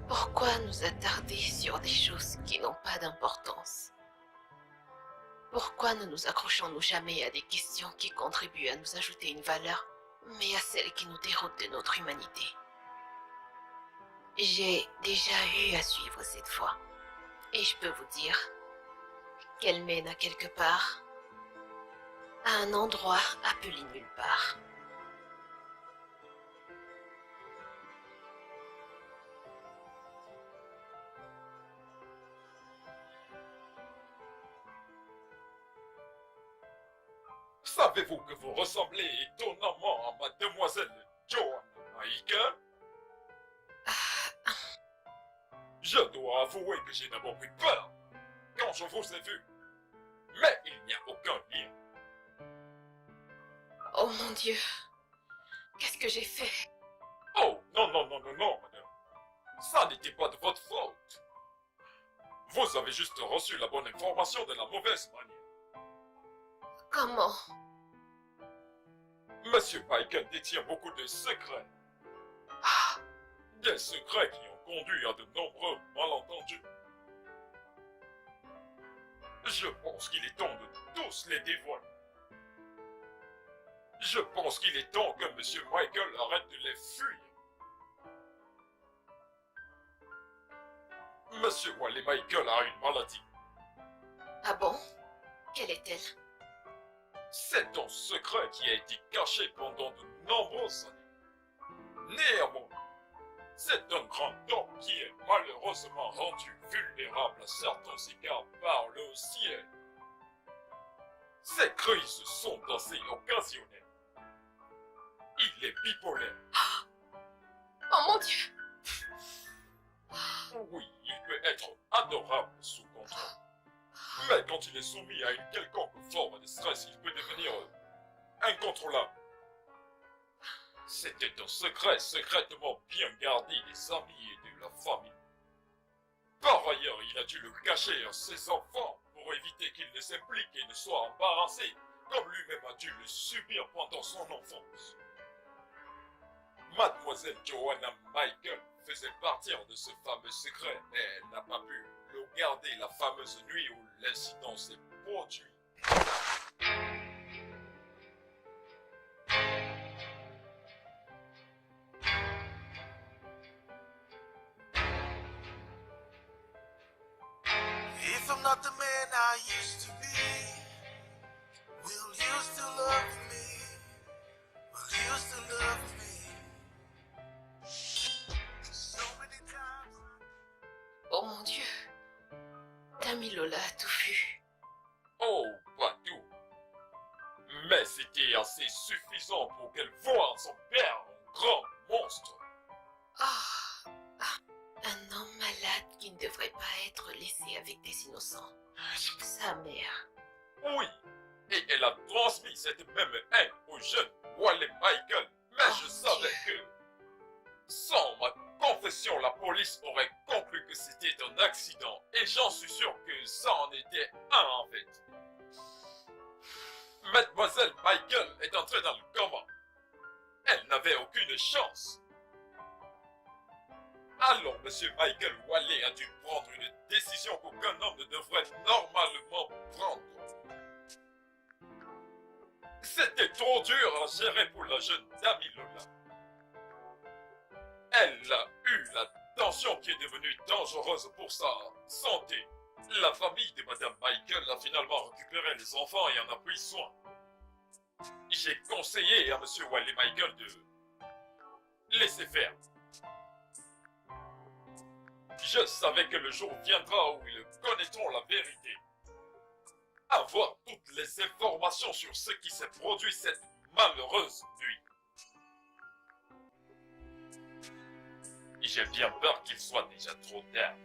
Pourquoi nous attarder sur des choses qui n'ont pas d'importance? Pourquoi ne nous accrochons-nous jamais à des questions qui contribuent à nous ajouter une valeur, mais à celles qui nous déroutent de notre humanité? J'ai déjà eu à suivre cette voie, et je peux vous dire qu'elle mène à quelque part, à un endroit appelé nulle part. Savez-vous que vous ressemblez étonnamment à mademoiselle Joanna Michael? Je dois avouer que j'ai d'abord pris peur quand je vous ai vu. Mais il n'y a aucun lien. Oh mon Dieu, qu'est-ce que j'ai fait? Oh, non, non, non, non, non, madame. Ça n'était pas de votre faute. Vous avez juste reçu la bonne information de la mauvaise manière. Comment? Monsieur Michael détient beaucoup de secrets. Des secrets qui ont conduit à de nombreux malentendus. Je pense qu'il est temps de tous les dévoiler. Je pense qu'il est temps que Monsieur Michael arrête de les fuir. Monsieur Wally Michael a une maladie. Ah bon? Quelle est-elle? C'est un secret qui a été caché pendant de nombreuses années. Néanmoins, c'est un grand homme qui est malheureusement rendu vulnérable à certains égards par le ciel. Ses crises sont assez occasionnelles. Il est bipolaire. Oh mon Dieu! Oui, il peut être adorable sous contrôle. Mais quand il est soumis à une quelconque forme de stress, il peut devenir incontrôlable. C'était un secret secrètement bien gardé des amis et de la famille. Par ailleurs, il a dû le cacher à ses enfants pour éviter qu'il ne s'implique et ne soit embarrassé, comme lui-même a dû le subir pendant son enfance. Mademoiselle Joanna Michael faisait partir de ce fameux secret, mais elle n'a pas pu le garder la fameuse nuit où l'incident s'est produit. If I'm not the man I used to be, will you still love me? Will you still love me? So many times. Oh mon Dieu! Tammy Lola a tout vu. Oh, pas tout. Mais c'était assez suffisant pour qu'elle voie en son père un grand monstre. Oh, un homme malade qui ne devrait pas être laissé avec des innocents. Sa mère. Oui, et elle a transmis cette même haine au jeune Wally Michael. Mais Oh, je savais que, sans ma confession, la police aurait conclu que c'était un accident. Et j'en suis sûr que ça en était un en fait. Mademoiselle Michael est entrée dans le coma. Elle n'avait aucune chance. Alors, Monsieur Michael Wally a dû prendre une décision qu'aucun homme ne devrait normalement prendre. C'était trop dur à gérer pour la jeune Tammy Lola. Elle a eu la tension qui est devenue dangereuse pour sa santé. La famille de Madame Michael a finalement récupéré les enfants et en a pris soin. J'ai conseillé à Monsieur Wally Michael de laisser faire. Je savais que le jour viendra où ils connaîtront la vérité. Avoir toutes les informations sur ce qui s'est produit cette malheureuse nuit. J'ai bien peur qu'il soit déjà trop tard.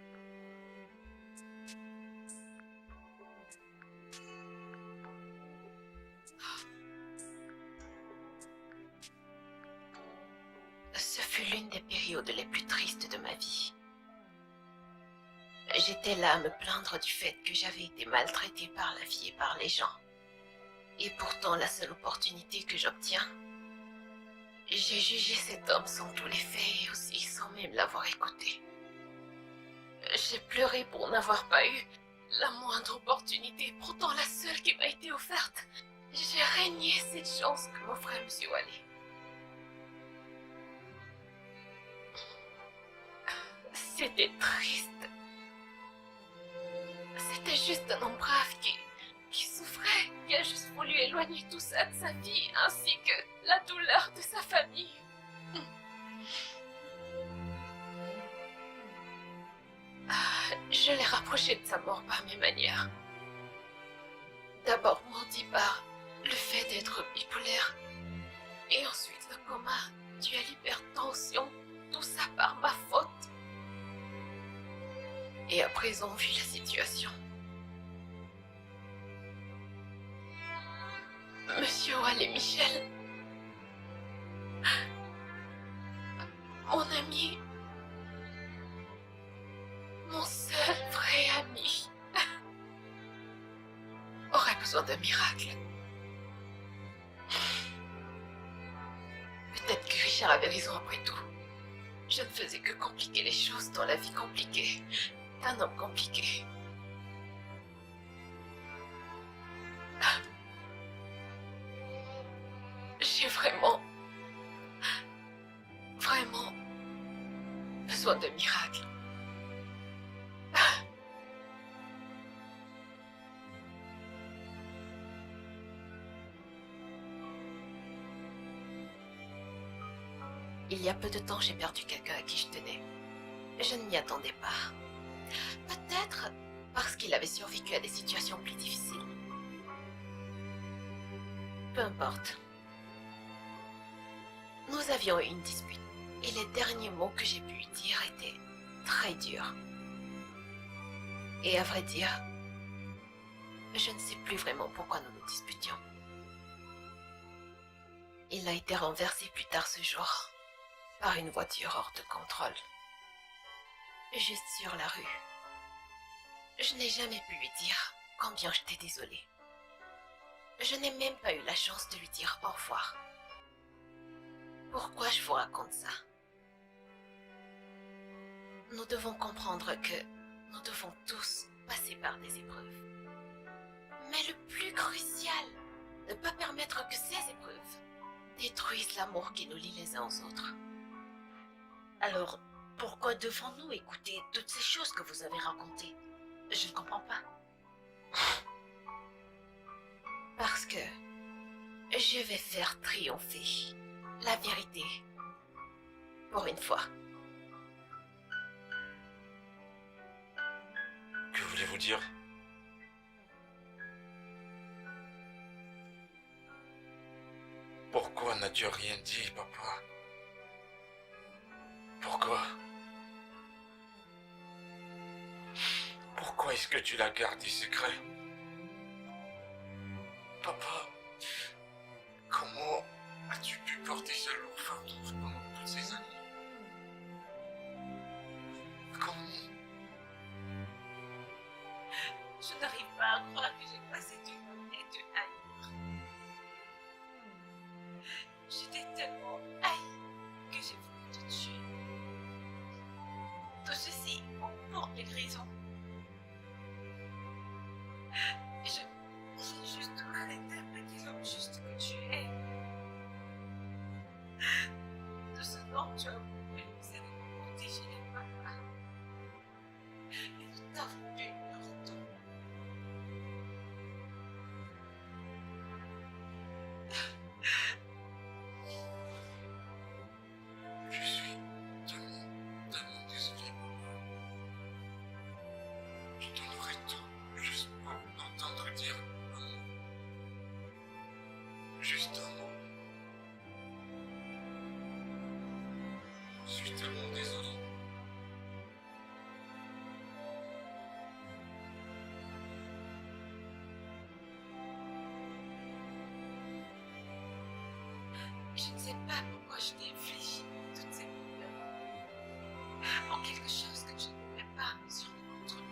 Ce fut l'une des périodes les plus tristes de ma vie. J'étais là à me plaindre du fait que j'avais été maltraitée par la vie et par les gens. Et pourtant, la seule opportunité que j'obtiens, j'ai jugé cet homme sans tous les faits et aussi sans même l'avoir écouté. J'ai pleuré pour n'avoir pas eu la moindre opportunité, pourtant la seule qui m'a été offerte. J'ai renié cette chance que m'offrait M. Wally. C'était triste. C'était juste un homme brave qui souffrait, qui a juste voulu éloigner tout ça de sa vie, ainsi que la douleur de sa famille. Je l'ai rapproché de sa mort par mes manières. D'abord menti par le fait d'être bipolaire, et ensuite le coma dû à l'hypertension, tout ça par ma faute. Et à présent, vu la situation, Monsieur Wally Michel, mon ami, mon seul vrai ami, aurait besoin d'un miracle. Peut-être que Richard avait raison après tout. Je ne faisais que compliquer les choses dans la vie compliquée d'un homme compliqué. J'ai vraiment besoin de miracles. Il y a peu de temps, j'ai perdu quelqu'un à qui je tenais. Je ne m'y attendais pas. Peut-être parce qu'il avait survécu à des situations plus difficiles. Peu importe. Nous avions eu une dispute, et les derniers mots que j'ai pu dire étaient très durs. Et à vrai dire, je ne sais plus vraiment pourquoi nous nous disputions. Il a été renversé plus tard ce jour par une voiture hors de contrôle, juste sur la rue. Je n'ai jamais pu lui dire combien j'étais désolée. Je n'ai même pas eu la chance de lui dire au revoir. Pourquoi je vous raconte ça? Nous devons comprendre que nous devons tous passer par des épreuves. Mais le plus crucial, ne pas permettre que ces épreuves détruisent l'amour qui nous lie les uns aux autres. Alors, pourquoi devons-nous écouter toutes ces choses que vous avez racontées? Je ne comprends pas. Parce que je vais faire triompher la vérité pour une fois. Que voulez-vous dire? Pourquoi n'as-tu rien dit, papa? Pourquoi? Pourquoi est-ce que tu l'as gardé secret? Papa, comment as-tu pu porter ce lourd fardeau pendant toutes ces années? Comment? Je n'arrive pas à croire que j'ai passé du temps et de haïr. J'étais tellement haï que j'ai voulu te tuer. Tout ceci pour quelle raison? J'ai juste arrêté avec l'homme juste que tu es. De ce dont tu as voulu c'est de protéger les papas. Et de t'avouer leur dos. Je suis tellement désolé. Je ne sais pas pourquoi je t'ai infligé toutes ces douleurs. En quelque chose que tu ne pouvais pas sur le contrôler.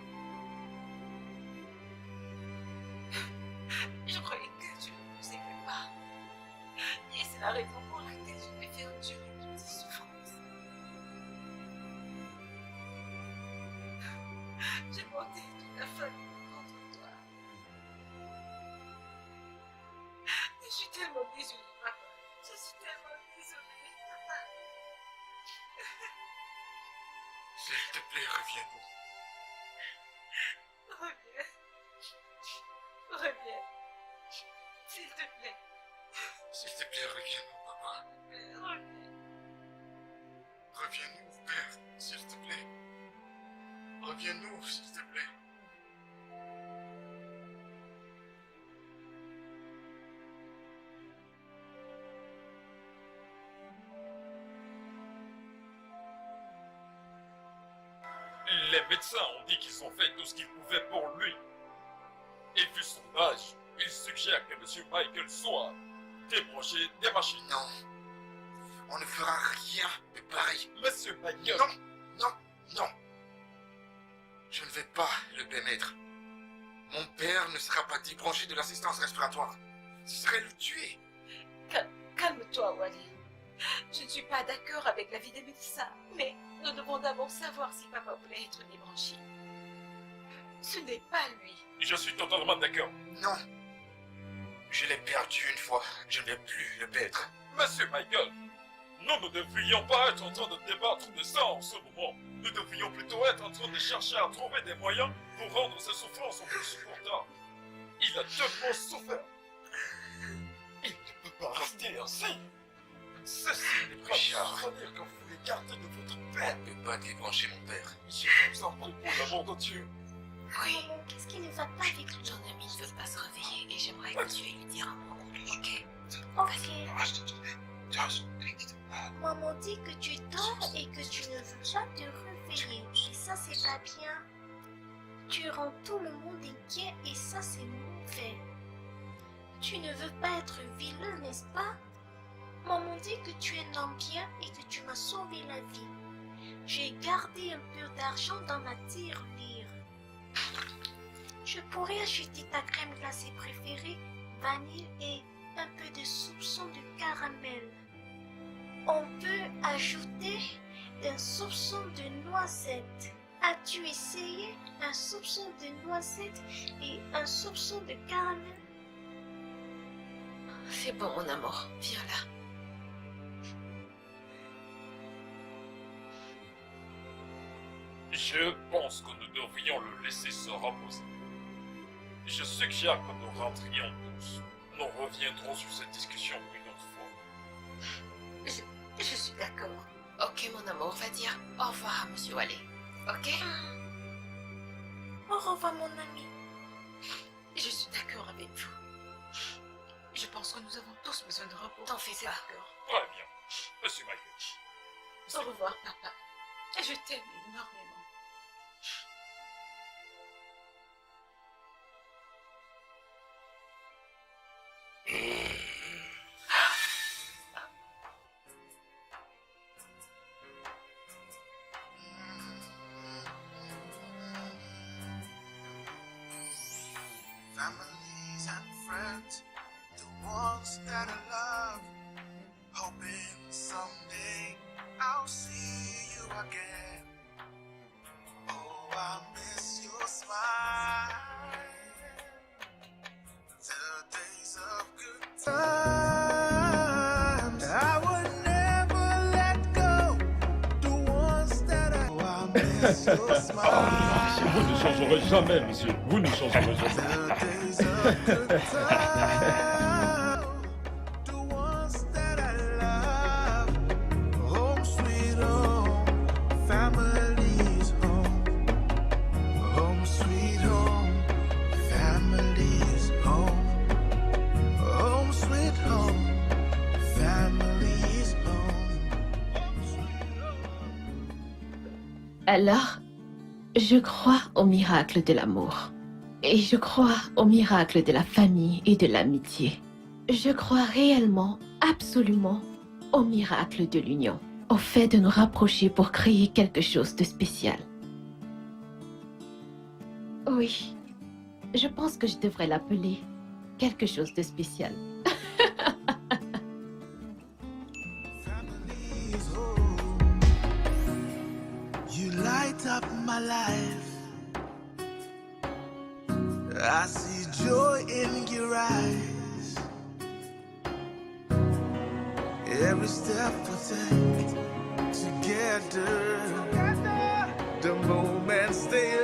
Je croyais que tu ne nous aimais pas. Et c'est la raison pour laquelle je t'ai fait endurer toutes ces souffrances. J'ai monté toute la famille contre toi. Et je suis tellement désolée, papa. Je suis tellement désolée, papa. S'il te plaît, reviens-nous. Reviens. Reviens. S'il te plaît. S'il te plaît, reviens-nous, papa. Reviens. Reviens-nous, père, s'il te plaît. Reviens-nous, s'il te plaît. Les médecins ont dit qu'ils ont fait tout ce qu'ils pouvaient pour lui. Et vu son âge, ils suggèrent que M. Michael soit débranché des machines. Non. On ne fera rien de pareil. Monsieur Michael, Non, non, non. Je ne vais pas le permettre. Mon père ne sera pas débranché de l'assistance respiratoire. Ce serait le tuer. Calme-toi, Wally. Je ne suis pas d'accord avec l'avis des médecins, mais nous devons d'abord savoir si papa voulait être débranché. Ce n'est pas lui. je suis totalement d'accord. Non. Je l'ai perdu une fois. Je ne vais plus le perdre. Monsieur Michael, nous ne devrions pas être en train de débattre de ça en ce moment. Nous devrions plutôt être en train de chercher à trouver des moyens pour rendre ses souffrances plus supportables. Il a tellement souffert. Il ne peut pas rester ainsi. Ceci n'est pas le souvenir que vous voulez garder de votre père. Je ne peux pas débrancher mon père. Je vous en prie pour l'amour de Dieu. Oui, Maman, qu'est-ce qui ne va pas avec toi? ton ami ne veut pas se réveiller et j'aimerais que tu ailles lui dire un mot. Ok? Ok. Maman dit que tu dors et que tu ne veux pas te réveiller. Et ça, c'est pas bien. Tu rends tout le monde inquiet et ça, c'est mauvais. Tu ne veux pas être vilain, n'est-ce pas? Maman dit que tu es un homme bien et que tu m'as sauvé la vie. J'ai gardé un peu d'argent dans ma tirelire. Je pourrais acheter ta crème glacée préférée, vanille et un peu de soupçon de caramel. On peut ajouter un soupçon de noisette. As-tu essayé un soupçon de noisette et un soupçon de caramel? C'est bon, mon amour. Viens là. Je pense que nous devrions le laisser se reposer. Je suggère que nous rentrions tous. Nous reviendrons sur cette discussion une autre fois. Je suis d'accord. Ok, mon amour, va dire au revoir à Monsieur Wally. Ok? Au revoir, mon ami. Je suis d'accord avec vous. Je pense que nous avons tous besoin de repos. T'en fais C'est pas. d'accord. Très bien. Monsieur Michael. Au revoir, papa. Je t'aime énormément. Families and friends, the ones that I love, hoping someday I'll see you again. Oh, I miss your smile, the days of good times. I would never let go, the ones that I. Oh, I miss your smile. Vous ne changerez jamais, monsieur. Vous ne changerez jamais. The days of good times, the ones that I love. Home sweet home, family's home. Home sweet home, family's home. Home sweet home, family's home. Home sweet home. Alors, je crois au miracle de l'amour. Et je crois au miracle de la famille et de l'amitié. Je crois réellement, absolument, au miracle de l'union. Au fait de nous rapprocher pour créer quelque chose de spécial. Oui, je pense que je devrais l'appeler quelque chose de spécial. Family's home. You light up my life. I see joy in your eyes. Every step we take together, the moments they